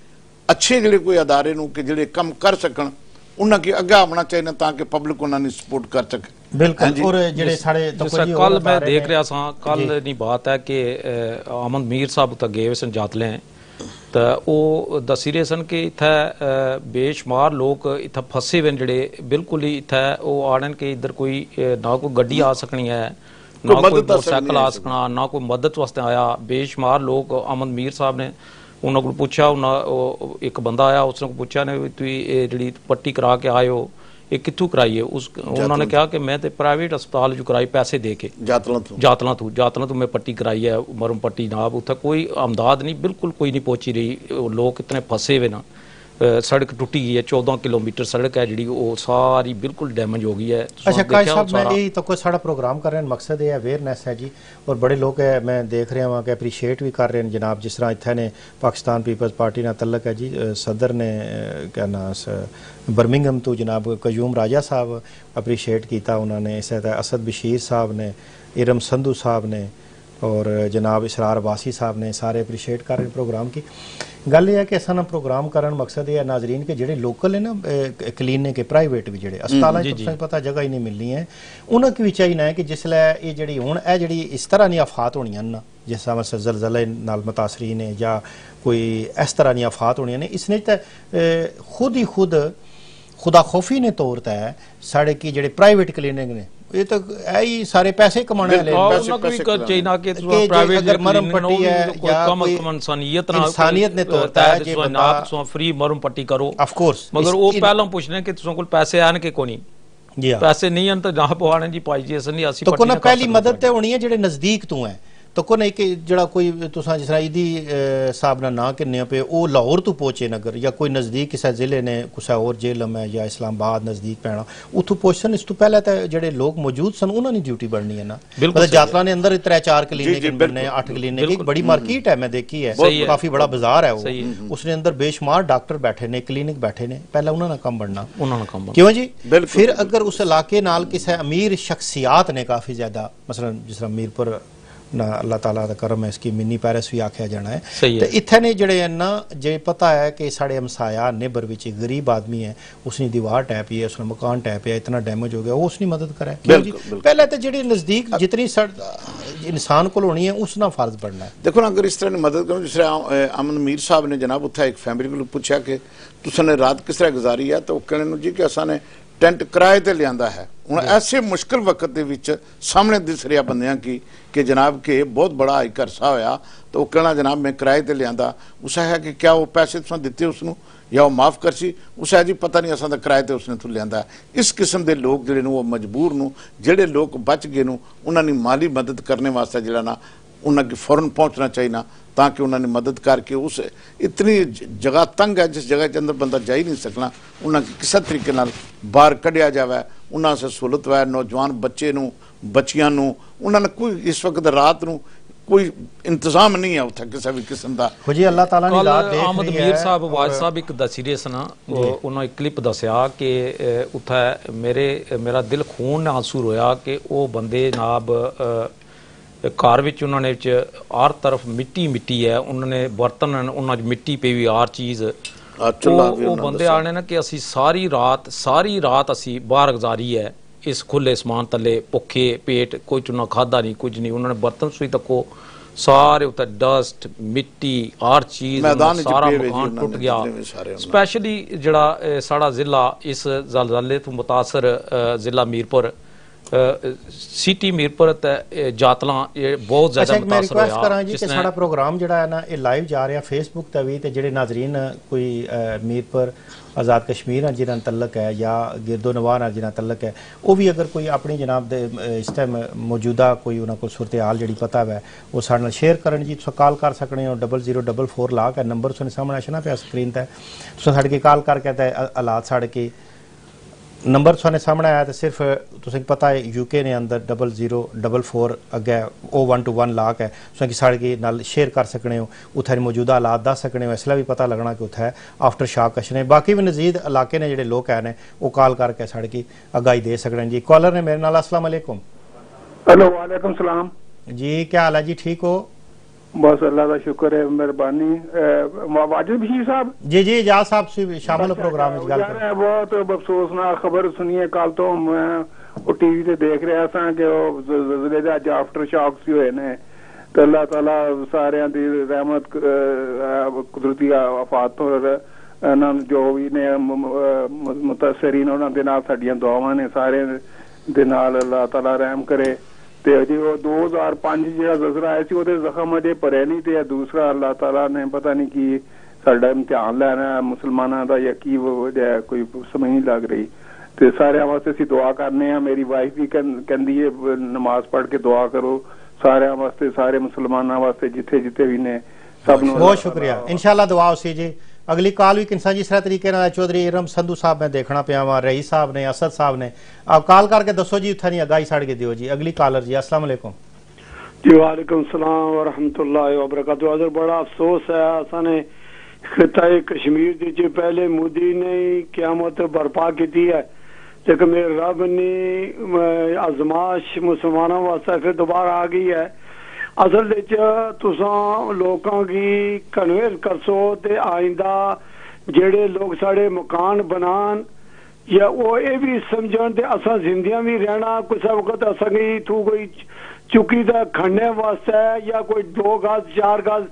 अच्छे जोड़े कोई अदारे कि जोड़े कम कर सकन उन्हें अगे आना चाहिए ताकि पब्लिक उन्होंने सपोर्ट कर सके। बिल्कुल। और जेडे साडे कल मैं देख रहा सा कल नहीं बात है कि अहमद मीर साहब तक गए सन जातले तो वो दसी रहे सन कि इत्थे बेशुमार लोग इत्थे फसे हुए जेडे बिल्कुल ही इत्थे वो आने के इधर कोई ना कोई गड्डी आ सकनी है ना कोई मोटरसाइकिल आ सकना ना कोई मदद वास्ते आया। बेशुमार लोग अहमद मीर साहब ने ਉਹਨਾਂ ਕੋਲ ਪੁੱਛਿਆ, ਇੱਕ ਬੰਦਾ ਆਇਆ, ਉਸਨੇ ਪੁੱਛਿਆ ਨੇ ਵੀ ਤੁਸੀਂ ਇਹ ਜਿਹੜੀ ਪੱਟੀ ਕਰਾ ਕੇ ਆਏ ਹੋ ਇਹ ਕਿੱਥੋਂ ਕਰਾਈ ਹੈ? ਉਹਨਾਂ ਨੇ ਕਿਹਾ ਕਿ ਮੈਂ ਤੇ ਪ੍ਰਾਈਵੇਟ ਹਸਪਤਾਲ ਚ ਕਰਾਈ ਪੈਸੇ ਦੇ ਕੇ, ਜਾਤਲਾਂ ਤੋਂ ਮੈਂ ਪੱਟੀ ਕਰਾਈ ਹੈ, ਮਰਮ ਪੱਟੀ ਨਾਬ। ਉੱਥੇ ਕੋਈ ਆਮਦਾਦ ਨਹੀਂ, ਬਿਲਕੁਲ ਕੋਈ ਨਹੀਂ ਪਹੁੰਚੀ ਰਹੀ। ਲੋਕ ਇਤਨੇ ਫਸੇ ਹੋਏ ਨਾ, ਸੜਕ ਟੁੱਟੀ ਗਈ ਹੈ, 14 किलोमीटर सड़क है जी वो सारी बिल्कुल डैमेज हो गई है। अच्छा काश साहब, मैं यही तो कोई साड़ा प्रोग्राम कर रहे हैं, मकसद ये अवेयरनेस है जी, और बड़े लोग है मैं देख रहे हैं वहाँ के अप्रीशिएट भी कर रहे हैं जनाब। जिस तरह इतने ने पाकिस्तान पीपल्स पार्टी ना तल्लक है जी, सदर ने क्या नाम बर्मिंघम तो जनाब कयूम राजा साहब अप्रीशिएट किया उन्होंने, इस तरह असद बशीर साहब ने, इरम संधू साहब ने और जनाब इसरार वासी साहब ने सारे अप्रीशिएट कर रहे हैं प्रोग्राम की। गल यह है कि असा ना प्रोग्राम करन मकसद ये नाजरीन के जेडे लोकल है ना क्लीनिक प्राइवेट भी जेडे अस्पताल तुसें पता जगह ही नहीं मिलनी है, उन्हां की भी चाहिए है कि जिसलै ये जेडी हुण ए जेडी इस तरह दी आफात होणियां ना, जिस तरह से जलजले नाल मुतासरीन है या कोई इस तरह दी आफात होणियां ने, इसने खुद ही खुद खुदा खौफी ने तौर ते साढ़े की जेडे प्राइवेट क्लीनिक ने ये तो यही सारे पैसे कमाने वाले अगर मरम पट्टी है या इंसानियत ने तौर पे फ्री मरम पट्टी करो ऑफ कोर्स, मगर वो पहला पूछने कि तुम कोल पैसे आन के कोनी, पैसे नहीं हैं तो ना पवाने जी पाई जी अस नहीं असी तो कोई पहली मदद ते होनी है जेडे नजदीक तू है तो को नहीं कि जड़ा कोई तुसा जिस तरह इदी साहब ना किन्ने पे वो लाहौर तो पहुंचे नगर या कोई नजदीक किसी जिले ने कुछ और जेलम है या इस्लामाबाद नजदीक पैना उतो पहुंचन, इस तो पहले तो जेडे लोग मौजूद सन उन्होंने ड्यूटी बढ़नी है ना। मतलब जातला ने अंदर 3-4 क्लिनिक बनने, 8 क्लिनिक, एक बड़ी मार्केट है मैं देखी है, काफी बड़ा बाजार है वो, उसने अंदर बेशुमार डॉक्टर बैठे ने, क्लिनिक बैठे ने, पहले उन्होंने कम बढ़ना क्यों जी। फिर अगर उस इलाके नाल किसी अमीर शख्सियात ने काफी ज्यादा, मसलन जिस तरह मीरपुर ना अल्लाह ताला दा करम है, इसकी मिनी पैरिस भी आख्या जाना है, तो इत्थे ने जड़े ना जे पता है कि साढ़े हमसाया नेबर विच गरीब आदमी है, उसने दीवार टैप है, उसने मकान टैप है, इतना डैमेज हो गया, वो उसने मदद करे। पहले तो जेडी नजदीक जितनी इंसान को होनी है उसना फर्ज पड़ना है। देखो ना अगर इस तरह मदद करो, जिस तरह अमन मीर साहब ने जनाब उत्थे एक फैमिली को पूछा कि तुसने रात किस तरह गुजारी है, तो कहने जी कि असा ने टेंट किराए ते लियांदा है। हुण ऐसे मुश्किल वक्त दे विच सामने दिस रिहा बंदियां की कि जनाब के बहुत बड़ा एक अरसा होया, तो कहना जनाब मैं किराए ते लियांदा, उस है कि क्या वो पैसे तुसां दित्ते उसनूं या वो माफ़ कर सी, उस है जी पता नहीं असां दा किराए ते उसने तू लियांदा। इस किस्म दे लोग जिहड़े नूं मजबूर नूं, जिहड़े लोग बच गए नूं उन्हां दी माली मदद करने वास्ते जिहड़ा ना उन्हां की फौरन पहुंचना चाहिए ना, ताकि उन्होंने मदद करके उस इतनी जगह तंग है जिस जगह के अंदर बंदा जा ही नहीं सकना, उन्होंने किसी तरीके नाल बाहर कढ़िया जाए, उन्होंने से सहूलत वै नौजवान बच्चे नूं बच्चियां नूं, उन्होंने कोई इस वक्त रात नूं कोई इंतजाम नहीं है उत्थे किसी भी किस्म दा। जी अल्लाह ताला ने रात देख आमद मीर साहब वाज साहब एक दसी रहे सन, उन्होंने एक क्लिप दसिया कि उत्थे मेरा दिल खून नाल आंसू रोया कि वो बंदे नाब घर विच उन्होंने हर तरफ मिट्टी है, उन्होंने बर्तन उन्होंने मिट्टी पे भी हर चीज़ वो बंदे आने ना कि असी सारी रात असी बाहर गुजारी है इस खुले आसमान तले भुखे पेट, कोई चुना खादा नहीं कुछ नहीं, उन्होंने बर्तन सुई तको सारे उत्ते डस्ट मिट्टी हर चीज़ सारा मकान टुट गया। स्पैशली जड़ा साड़ा जिला इस जलजले तो मुतासर जिला मीरपुर सिटी मीरपुर ते जातला ये बहुत ज्यादा मुतासर होया। मैं रिक्वेस्ट करां जी कि साडा प्रोग्राम जड़ा है ना ये लाइव जा रहा फेसबुक ते भी, ते जेडे नाजरीन कोई मीरपुर आज़ाद कश्मीर नाल जिन्हां तल्लक है या गिरदो नवाह नाल जिन्हां तल्लक है, वो भी अगर कोई अपनी जनाब दे इस टाइम मौजूदा कोई उन्हां कोल सूरत हाल जिहड़ी पता है वो साडे नाल शेयर करन जी। तुसीं कॉल कर सकने हो 0044 लाख है नंबर तुहाडे सामने आशना पिया स्क्रीन ते, तुसीं साडे की कॉल करके ते हालात साडे की नंबर तुहाडे सामने आया तो सिर्फ तुसें पता है यूके ने अंदर 0044 अगे 0121 लाख है, तुसें साढ़े की नाल शेयर कर सकने हो, उत्थे मौजूदा हालात दस सकने हो, इसलिए भी पता लगना कि उत्थे आफ्टर शाक कशने बाकी भी नज़ीद इलाके ने जेडे लोग है ने वो कॉल करके साढ़े की आगाही दे सकने जी। कॉलर ने मेरे नाल अस्सलाम वालेकुम। हेलो वालेकुम सलाम जी, क्या हाल है जी, ठीक हो? बस अल्लाह का शुक्र है, मेहरबानी। वाजिद बशीर साहब जी एजाज साहब शामिल हो प्रोग्राम में। यार बहुत अफसोसनाक खबर सुनिए, कल तो मैं वो टीवी ते देख रहा था कि वो ज़लज़ले दे अज आफ्टर शॉक्स भी होए ने, तो अल्लाह ताला सारियां दी रहमत कुदरती आफात पर जो भी ने मुतासरीन उन्हां दे नाल साडियां दुआवां ने, सारे दे नाल अल्लाह ताला रहम करे। ਤੇ ਅਜੇ ਉਹ 2005 ਜਿਹੜਾ ਜ਼ਲਜ਼ਲਾ ਆਇਆ ਸੀ ਉਹਦੇ ਜ਼ਖਮ ਅਜੇ ਭਰੇ ਨਹੀਂ ਤੇ ਦੂਸਰਾ ਅੱਲਾਹ ਤਾਲਾ ਨੇ ਪਤਾ ਨਹੀਂ ਕੀ ਸਾਡਾ ਇਮਤਿਹਾਨ ਲੈਣਾ ਮੁਸਲਮਾਨਾਂ ਦਾ ਜਾਂ ਕੀ ਵਜ੍ਹਾ ਕੋਈ ਸਮਝ ਨਹੀਂ ਲੱਗ ਰਹੀ ਤੇ ਸਾਰਿਆਂ ਵਾਸਤੇ ਅਸੀਂ ਦੁਆ ਕਰਨੇ ਆ। ਮੇਰੀ ਵਾਈਫ ਵੀ ਕਹਿੰਦੀ ਹੈ ਨਮਾਜ਼ ਪੜ੍ਹ ਕੇ ਦੁਆ ਕਰੋ ਸਾਰਿਆਂ ਵਾਸਤੇ, ਸਾਰੇ ਮੁਸਲਮਾਨਾਂ ਵਾਸਤੇ ਜਿੱਥੇ ਜਿੱਥੇ ਵੀ ਨੇ ਸਭ ਨੂੰ। ਬਹੁਤ ਸ਼ੁਕਰੀਆ, ਇੰਸ਼ਾਅੱਲਾ ਦੁਆ ਉਸੀ ਜੀ। ਅਗਲੀ ਕਾਲ ਵੀ ਕਿੰਸਾ ਜਿਸ ਤਰ੍ਹਾਂ ਤਰੀਕੇ ਨਾਲ ਚੌਧਰੀ ਇਰਮ ਸੰਧੂ ਸਾਹਿਬ ਮੈਂ ਦੇਖਣਾ ਪਿਆ ਵਾ, ਰईस साहब ने, असद साहब ने, आप काल करके दसो जी उत्थां दी अगाई साड़ के दियो जी। अगली कॉलर जी, अस्सलाम वालेकुम जी। वालेकुम सलाम व रहमतुल्लाहि व बरकातहू। अजर बड़ा अफसोस है असाने खिताए कश्मीर दी पहले मोदी ने क़यामत बर्पा की है लेकिन मेरे रब ने आजमाश मुसलमानों वास्ते फिर दोबारा आ गई है। असल तुसां लोकां की कन्विंस करसो ते आइंदा जेड़े लोग साढ़े मकान बनान या वो ये भी समझन ते असां जिंदियां भी रहना कुछ वक्त असां की इथू कोई चुकी दा खड़ने वास्ते या कोई 2 गज 4 गज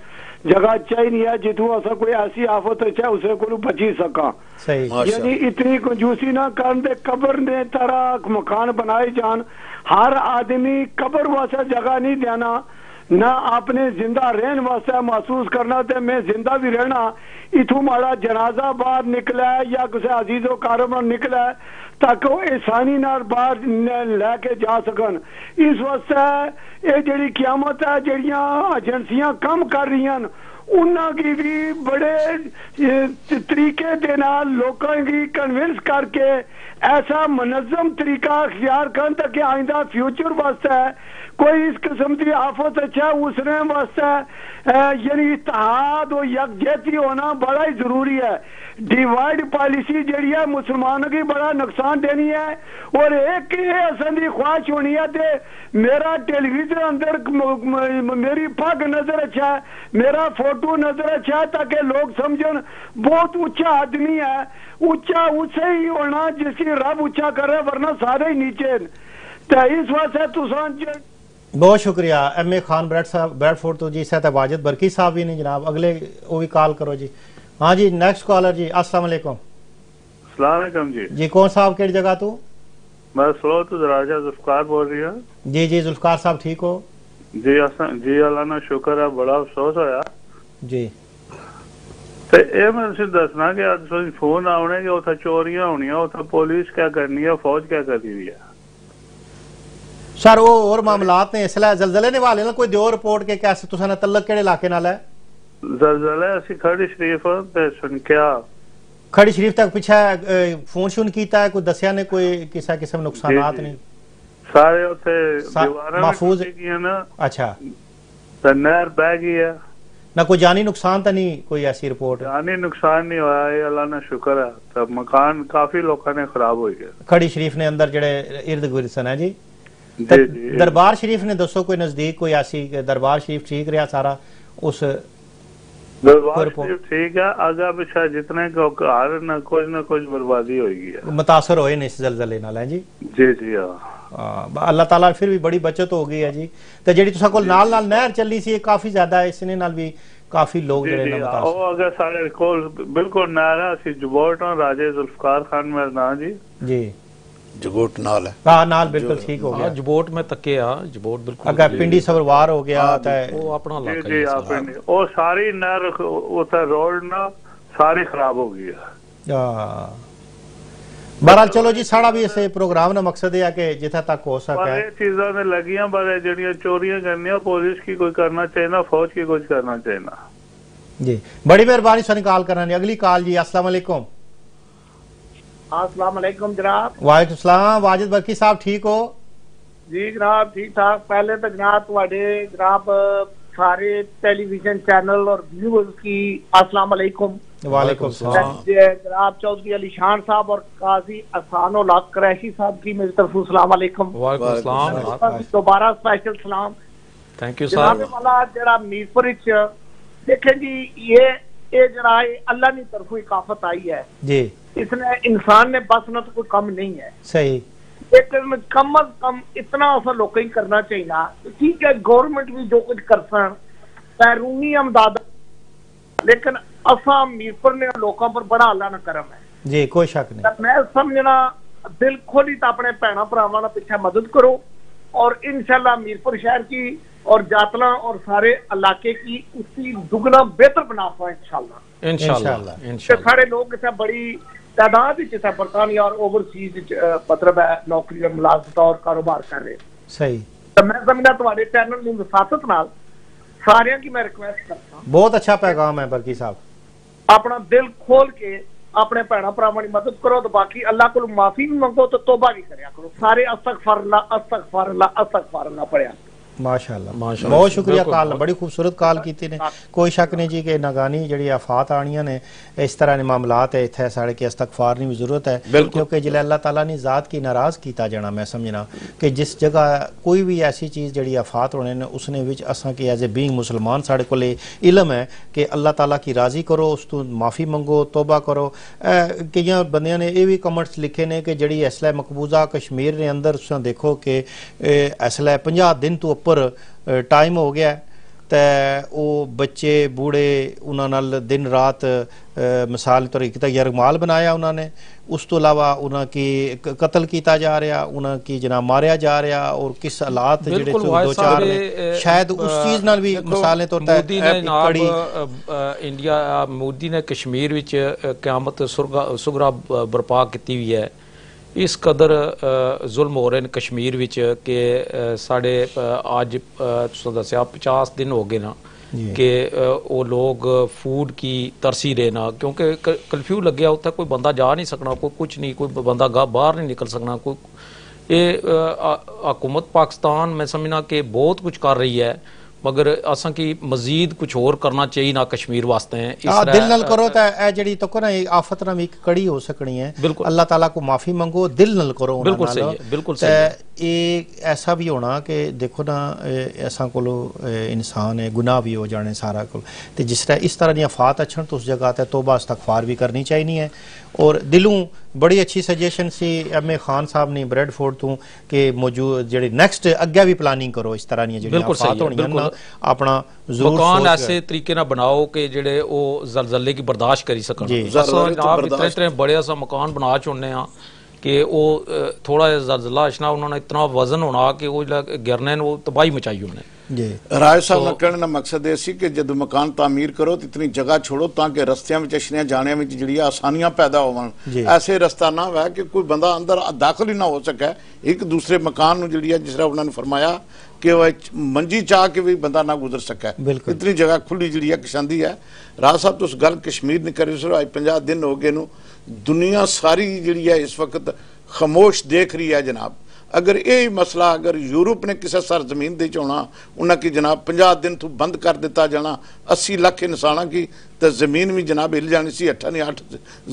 जगह चाहिए है जिथू असा कोई ऐसी आफत है उसे को बची सका। यानी इतनी कंजूसी ना करन दे कब्र ने तरह मकान बनाए जान। हर आदमी कब्र वास्ते जगह नहीं देना ना अपने जिंदा रहने वास्ते महसूस करना ते मैं जिंदा भी रहना। इथू माड़ा जनाजा बाहर निकला या किसी अजीजो कारम निकला ताकि वो इंसानी नाल बाहर लैके जा सकन। इस वास्ते ये जेड़ी क़यामत है जेड़ियां एजेंसियां काम कर रही हैं उन्हां की भी बड़े तरीके दे नाल लोकां की कन्विंस करके ऐसा मुनज़्ज़म तरीका अख्तियार करन ताकि आइंदा फ्यूचर वास्ते कोई इस किस्म की आफत अच्छा उसने वास्ते यानी इत्तेहाद और यकजहती होना बड़ा ही जरूरी है। डिवाइड पॉलिसी जी है मुसलमानों की बड़ा नुकसान देनी है और एक असन की ख्वाहिश होनी है ते मेरा टेलीविजन अंदर मेरी पग नजर अच्छा है, मेरा फोटो नजर अच्छा है ताकि लोग समझन बहुत ऊंचा आदमी है। ऊंचा उससे ही होना जिसकी रब ऊंचा करे वरना सारे ही नीचे। तो इस वास्ते तुसां बहुत शुक्रिया MA खान ब्रैडफोर्ड तो जी सैयद वाजिद बरकी साहब भी नहीं जनाब। अगले वो भी कॉल करो जी। हाँ जी नेक्स्ट कॉलर जी, अस्सलाम वालेकुम। अस्सलाम वालेकुम जी। जी कौन साहब केड़ी जगह तू? मैं सलो तो दराजा जुल्फकार बोल रही हूँ जी। जी जुल्फकार साहब ठीक हो जी? जी अल्लाह ना शुक्र है, बड़ा अफसोस होया जी। ते ए मैं तुसें दसना कि अज फोन आने कि उत्थे चोरियां होनियां, उत्थे पुलिस क्या करनी है, फौज क्या करी हुई है सर? वो और मामलात ने इसलिए जलजले ने वाले ना कोई दियो रिपोर्ट के कैसे तुसा ने तल्लक केड़े इलाके नाल है? जलजला असी खड़ी शरीफ ते सुनकिया खड़ी शरीफ तक पीछे फोन शून कीता है कोई दसिया ने कोई किसी किस्म नुकसानात नहीं? सारे उत्थे दीवारां महफूज कीतियां ना। अच्छा ते नहर बह गई है ना? कोई जानी नुकसान तो नहीं कोई ऐसी रिपोर्ट? जानी नुकसान नहीं होया है, अल्लाह ना शुक्र है। तो मकान काफी लोगों ने खराब हो गए खड़ी शरीफ ने अंदर जड़े इर्द गिर्द सन है जी। दरबार शरीफ ने दसो कोई नजदीक कोई ऐसी दरबार शरीफ ठीक रहा सारा? उस दरबार शरीफ ठीक है, आगे पिछा जितने घर ना कुछ बर्बादी होगी है, मुतासर होए ने इस जलजले नाल है जी। जी जी हाँ अल्लाह ताला फिर भी बड़ी बचत हो गई है जी। तो जेडी तुसा कोल नाल नाल नहर चली सी काफी ज्यादा है, इसने नाल भी काफी लोग जड़े ना मुतासर। ओ अगर सारे कोल बिल्कुल नहर है, सी जबोट राजे जुल्फकार खान मेरा जी जी जगोट नाल है। हाँ नाल बिल्कुल ठीक हो गया। जबोट में तके आ जबोट बिल्कुल अगर पिंडी सवरवार हो गया वो अपना जी इलाका जी ही हाँ है पिंडी ओ सारी नहर उधर रोड ना सारी खराब हो गई है। बहरहाल चलो जी साड़ा भी इस प्रोग्राम का मकसद है कि जिथे तक हो सके चीजा ने लगियां पर जड़ियां चोरियां करनियां पुलिस की कोई करना चाहिए ना, फौज की कुछ करना चाहिए ना जी। बड़ी मेहरबानी सन कॉल करने। अगली कॉल जी, अस्सलाम वालेकुम। अस्सलाम वालेकुम जनाब। वालेकुम सलाम। वाजिद बरकी साहब ठीक हो जी जनाब? ठीक ठाक। पहले तो जनाब तुम्हारे जनाब सारे टेलीविजन चैनल और व्यूअर्स की अस्सलाम वालेकुम। वालेकुम सलाम। जनाब चौधरी अली शान साहब और काजी अहसान उल हक कुरैशी साहब की मेरी तरफ से अस्सलाम वालेकुम। वालेकुम सलाम। दोबारा स्पेशल सलाम। थैंक यू जनाब सर। वाला जरा मीरपुर देखें जी ये जरा अल्लाह की तरफ एक आफत आई है जी। इसने इंसान ने बस ना तो कोई कम नहीं है सही, लेकिन कम अज कम इतना असर लोग ही करना चाहिए। ठीक है गवर्नमेंट भी जो कुछ कर सन बैरूनी अमदाद, लेकिन असा मीरपुर ने लोगों पर बड़ा अल्लाह ना करम है जी, कोई शक नहीं। मैं समझना दिल खोली तो अपने भैन भरावां दा पिछे मदद करो اور انشاءاللہ میرپور شہر کی اور جاتلا اور سارے علاقے کی اس کی دگنا بہتر بنا پائے انشاءاللہ. سارے لوگ اتنا بڑی تعداد برطانیہ اور اوورسیز مطلب ہے نوکری اور ملازمت اور کاروبار کر رہے صحیح. تو میں سمجھنا تمہارے چینل کی وساطت نال سارے کی میں ریکویسٹ کرتا ہوں. بہت اچھا پیغام ہے برکی صاحب. اپنا دل کھول کے اپنے بھڑا بھراواں دی مدد کرو تو باقی اللہ کو معافی بھی منگو تو توبہ بھی کریا کرو. سارے استغفر اللہ استغفر اللہ استغفر اللہ پڑھیا. ماشاءاللہ بہت شکریہ کال بڑی خوبصورت کال کیتی نے. کوئی شک نہیں جی کہ ناگانی جڑی آفات آنیاں نے اس طرح نے معاملات ہے اتھے ساڑے کے استغفار نہیں بھی ضرورت ہے کیونکہ جلے اللہ تعالیٰ نے ذات کی ناراض کیتا جانا. میں سمجھنا کہ جس جگہ کوئی بھی ایسی چیز جڑی آفات ہونے نے اس نے وچ اساں کہ ایز اے بینگ مسلمان ساڑے کو لے علم ہے کہ اللہ تعالیٰ کی راضی کرو اس تو معافی منگو توبہ کرو. کئی بندیاں نے یہ بھی کمنٹس لکھے نے کہ جڑی اسلحہ مقبوضہ کشمیر نے اندر اس نے دیکھو کہ اسلحہ 50 دن تو اوپر ٹائم ہو گیا ہے تے او بچے بوڑھے انہاں نال دن رات مثال طور ایک یرغمال بنایا انہوں نے. اس تو علاوہ انہاں کی قتل کیتا جا رہا انہاں کی جناب ماریا جا رہا اور کس حالات جڑے دو چار نے شاید اس چیز نال بھی مثالیں طور مودی نے جناب انڈیا مودی نے کشمیر وچ قیامت سگرا برپا کیتی ہوئی ہے. اس قدر ظلم ہو رہے ہیں کشمیر وچ کہ ساڑھے آج دسیا 50 دن ہو گئے نا کہ وہ لوگ فوڈ کی ترسی رہے نا کیونکہ کرفیو لگیا ہوتا ہے. کوئی بندہ جا نہیں سکنا کوئی کچھ نہیں کوئی بندہ باہر نہیں نکل سکنا. کوئی یہ حکومت پاکستان میں سمجھنا کہ بہت کچھ کر رہی ہے مگر اساں کی مزید کچھ اور کرنا چاہیے نا کشمیر واسطے ہیں. دل نال کرو تے اے جڑی تو نا آفت نہ ایک کڑی ہو سکنی ہے. اللہ تعالیٰ کو معافی منگو دل نال کرو. بالکل صحیح ہے بالکل صحیح ہے. ایسا بھی ہونا کہ دیکھو نا ایسا کو انسان ہے گناہ بھی ہو جانے سارا کو تے جس طرح اس طرح دیا فات اچھن تو اس جگہ تے توبہ استغفار بھی کرنی چاہیے ہے. اور دلوں بڑی اچھی سجیشن سی ایم اے خان صاحب نے بریڈ فورڈ تو کہ موجود جڑی نیکسٹ اگے بھی پلاننگ کرو اس طرح نہیں جڑی آفات ہونی ہے اپنا مکان ایسے طریقے نہ بناؤ کہ جڑے او زلزلے کی برداشت کری سکن. جناب اتنے بڑے سا مکان بنا چھوڑنے ہاں کہ وہ تھوڑا زلزلہ اشنا انہوں نے اتنا وزن ہونا کہ وہ گرنے وہ تباہی مچائی انہوں نے. رائے صاحب نے کہنے کا مقصد یہ سی کہ جب مکان تعمیر کرو تو اتنی جگہ چھوڑو تاکہ رستیاں میں اشنیاں جانے میں جڑی آسانیاں پیدا ہوں. ایسے رستہ نہ ہوا کہ کوئی بندہ اندر داخل ہی نہ ہو سکے ایک دوسرے مکان نو جڑی جس طرح انہوں نے فرمایا کہ وہ منجی چاہ کے بھی بندہ نہ گزر سکے. اتنی جگہ کھلی جڑی ہے کشاندی ہے. راہ صاحب تو اس گل کشمیر نے کری سر آج 50 دن ہو گئے نو دنیا ساری جڑی ہے اس وقت خاموش دیکھ رہی ہے جناب. اگر یہ مسئلہ اگر یورپ نے کسی سرزمین دے چونا انہاں کی جناب 50 دن تو بند کر دیتا جانا 80 لاکھ انسانہ کی تو زمین بھی جناب ہل جانی سی 8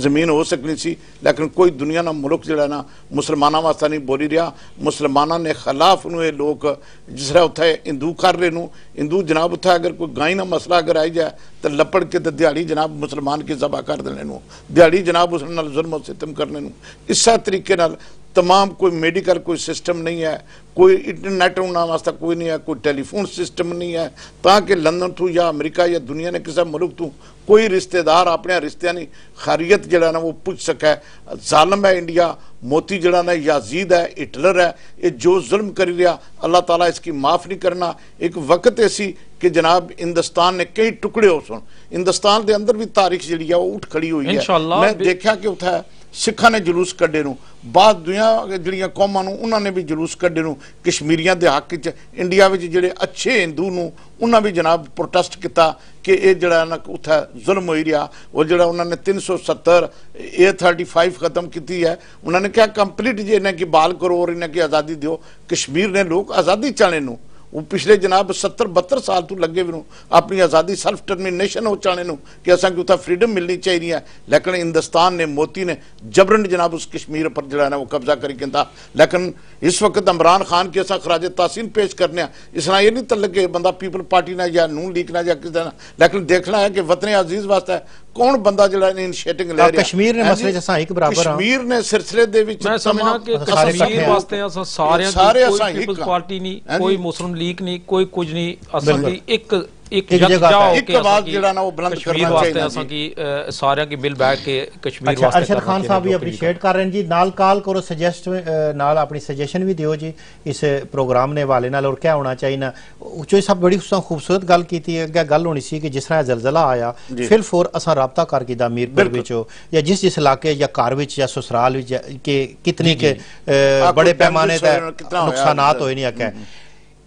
زمین ہو سکنی سی. لیکن کوئی دنیا نہ ملک جڑا نا مسلمانہ واسطہ نہیں بولی رہا. مسلمانہ نے خلاف انہوں لوگ جس طرح اتھے ہندو کر رہے نو ہندو جناب اتھے اگر کوئی گائیں نہ مسئلہ اگر آئی جائے تو لپڑ کے دیہڑی جناب مسلمان کی ذبح کر دینے نو دیہڑی جناب اس نال ظلم و ستم کرنے نو. اس طریقے نال تمام کوئی میڈیکل کوئی سسٹم نہیں ہے کوئی انٹرنیٹ ہونا واسطہ کوئی نہیں ہے کوئی ٹیلی فون سسٹم نہیں ہے تاکہ لندن تو یا امریکہ یا دنیا نے کسی ملک تو کوئی رشتہ دار اپنے رشتہ نہیں خیریت جڑا نا وہ پوچھ سکے. ظالم ہے انڈیا موتی جڑا نا یزید ہے ہٹلر ہے یہ جو ظلم کری رہا اللہ تعالیٰ اس کی معاف نہیں کرنا. ایک وقت ایسی کہ جناب ہندوستان نے کئی ٹکڑے ہو سن ہندوستان دے اندر بھی تاریخ جڑی ہے وہ اٹھ کھڑی ہوئی ہے. میں دیکھا کہ اتھا سکھاں نے جلوس کڈے نو بعد دنیا جڑیاں قوماں نو انہاں نے بھی جلوس کڈے نو کشمیریاں دے حق وچ انڈیا وچ جڑے اچھے ہندو نو انہاں بھی جناب پروٹیسٹ کیتا کہ یہ جڑا نا اتھا ظلم ہوئی رہا. وہ جڑا انہوں نے 370 A35 ختم کیتی ہے انہوں نے کیا کمپلیٹ جی انہیں کی بال کرو اور انہیں کی آزادی دیو. کشمیر نے لوگ آزادی چاہنے نو وہ پچھلے جناب 70-72 سال تو لگے بھی اپنی آزادی سیلف ٹرمینیشن ہو چاہنے نو کہ اساں کی اتھا فریڈم ملنی چاہیے ہے. لیکن ہندوستان نے موتی نے جبرن جناب اس کشمیر پر جڑا ہے وہ قبضہ کری کہتا. لیکن اس وقت عمران خان کی اساں خراج تحسین پیش کرنے ہیں اس طرح یہ نہیں تعلق کہ بندہ پیپل پارٹی نہ یا نون لیگ نہ یا کس طرح لیکن دیکھنا ہے کہ وطن عزیز واسطہ ہے کون بندہ جڑا انیشیٹنگ لے رہا. کشمیر نے مسئلے جیسا ایک برابر کشمیر نے سلسلے دے وچ میں سمجھنا کہ کشمیر واسطے اساں سارے کوئی پیپلز پارٹی نہیں کوئی مسلم لیگ نہیں کوئی کچھ نہیں. اصل کی ਇੱਕ ਇੱਕ ਜਗ੍ਹਾ ਜਗ੍ਹਾ ਤੇ। ਇੱਕ ਆਵਾਜ਼ ਜਿਹੜਾ ਨਾ ਉਹ ਬੁਲੰਦ ਕਸ਼ਮੀਰ ਕਰਨਾ ਵਾਸਤੇ ਚਾਹੀਦਾ ਅਸਾਂ ਕੀ ਸਾਰਿਆਂ ਕੀ ਮਿਲ बैठ के कश्मीर ਅੱਛਾ वास्ते ਅਰਸ਼ਦ ਖਾਨ ਸਾਹਿਬ ਵੀ ਅਪਰੀਸ਼ੀਏਟ ਕਰ ਰਹੇ ਨੇ ਜੀ ਨਾਲ ਕਾਲ ਕਰੋ ਸੁਜੈਸਟ ਨਾਲ ਆਪਣੀ ਸਜੈਸ਼ਨ ਵੀ ਦਿਓ ਜੀ ਇਸ ਪ੍ਰੋਗਰਾਮ ਦੇ ਹਵਾਲੇ ਨਾਲ ਔਰ ਕਿਆ ਹੋਣਾ ਚਾਹੀਦਾ ਚੋਈ ਸਾਹਿਬ ਬੜੀ ਖੂਬਸੂਰਤ ਗੱਲ ਕੀਤੀ ਹੈ ਅੱਗੇ ਗੱਲ ਹੋਣੀ ਸੀ ਕਿ ਜਿਸ ਤਰ੍ਹਾਂ ਜ਼ਲਜ਼ਲਾ ਆਇਆ ਫਿਰ ਫੋਰ ਅਸਾਂ ਰਾਬਤਾ ਕਰ ਕੀਤਾ ਮੀਰਪੁਰ ਵਿੱਚੋਂ ਜਾਂ ਜਿਸ ਇਲਾਕੇ ਜਾਂ ਘਰ ਵਿੱਚ ਜਾਂ ਸਸੁਰਾਲ ਵਿੱਚ ਕਿ ਕਿਤਨੀ ਕਿ ਬੜੇ ਪੈਮਾਨੇ ਤੇ ਨੁਕਸਾਨਾਤ ਹੋਏ ਨਹੀਂ ਆਖਿਆ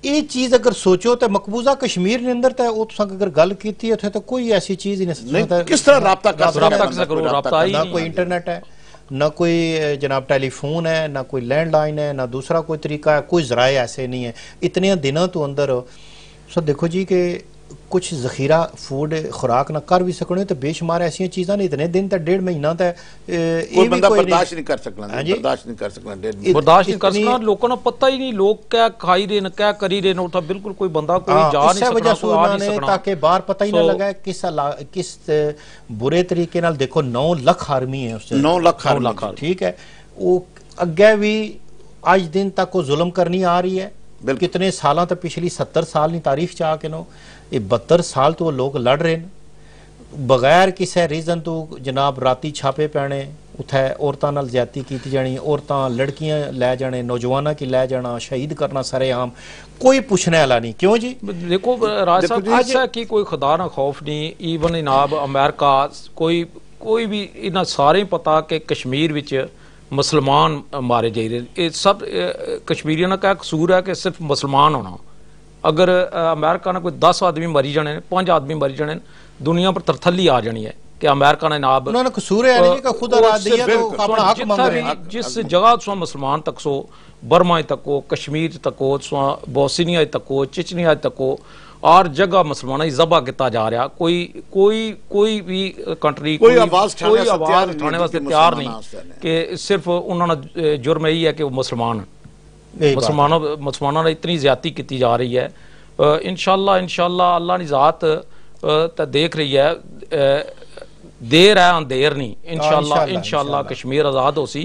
ਇਹ ਚੀਜ਼ ਅਗਰ ਸੋਚੋ ਤਾਂ ਮਕਬੂਜ਼ਾ ਕਸ਼ਮੀਰ ਦੇ ਅੰਦਰ ਤਾਂ ਉਹ ਤੁਸੀਂ ਅਗਰ ਗੱਲ ਕੀਤੀ ਉੱਥੇ ਤਾਂ ਕੋਈ ਐਸੀ ਚੀਜ਼ ਹੀ ਨਹੀਂ ਕਿਸ ਤਰ੍ਹਾਂ ਰਾਬਤਾ ਕਰ सकते ना कोई इंटरनेट है ना कोई जनाब टेलीफोन है ना कोई लैंडलाइन है ना दूसरा कोई तरीका है कोई ज़राए ऐसे नहीं है इतने दिनों तो अंदर सो देखो जी कि कुछ ज़ख़ीरा फूड खुराक ना कर भी सकने तो बेशुमार ऐसी चीज़ां ने इतने दिन तक 1.5 महीना तक कोई बंदा बर्दाश्त नहीं कर सकना बर्दाश्त नहीं कर सकना बर्दाश्त नहीं कर सकना लोगों को पता ही नहीं लोग क्या खाई रहे क्या करी रहे उठा बिल्कुल कोई बंदा कोई जा नहीं सकना कोई आ नहीं सकना ताकि बाहर पता ही ना लगा किस बुरे तरीके नाल देखो 9 लाख आर्मी है उससे 9 लाख ठीक है वो अगे भी आज दिन तक वो जुल्म करनी आ रही है कितने साल तक पिछली 70 साल की तारीफ चा के नो ये 72 साल तो लोग लड़ रहे हैं बगैर किसी रीजन तो जनाब राती छापे पैने उत्थे औरतां नाल ज्यादती की जानी औरतां लड़कियां लै जाने नौजवानों की लै जाना शहीद करना सरेआम कोई पूछने वाला नहीं क्यों जी देखो राज साहब ऐसा कि कोई खुदा ना खौफ नहीं ईवन जनाब अमेरिका कोई भी इन्हां सारे पता कि कश्मीर विच मुसलमान मारे जा रहे ये सब कश्मीरियों का कसूर है कि सिर्फ मुसलमान होना अगर अमेरिका ने कोई 10 आदमी मरी जाने 5 आदमी मरी जाने दुनिया पर तरथली आ जानी है कि अमेरिका ने नाब उन्होंने कसूर है नहीं कि खुदा रात दिया तो अपना हक मांग रहे हैं जिस जगह तुम मुसलमान तक सो बर्मा तक हो कश्मीर तक हो बोस्निया तक हो चिचनिया तक हो और जगह मुसलमानों की ज़बह किया जा रहा कोई भी कंट्री कोई आवाज़ उठाने वास्ते तैयार नहीं कि सिर्फ उन्होंने जुर्म यही है कि वो मुसलमानों ने इतनी ज्यादती की जा रही है इंशाअल्लाह अल्लाह की ज़ात तो देख रही है देर है अंधेर नहीं इंशाअल्लाह कश्मीर आज़ाद हो सी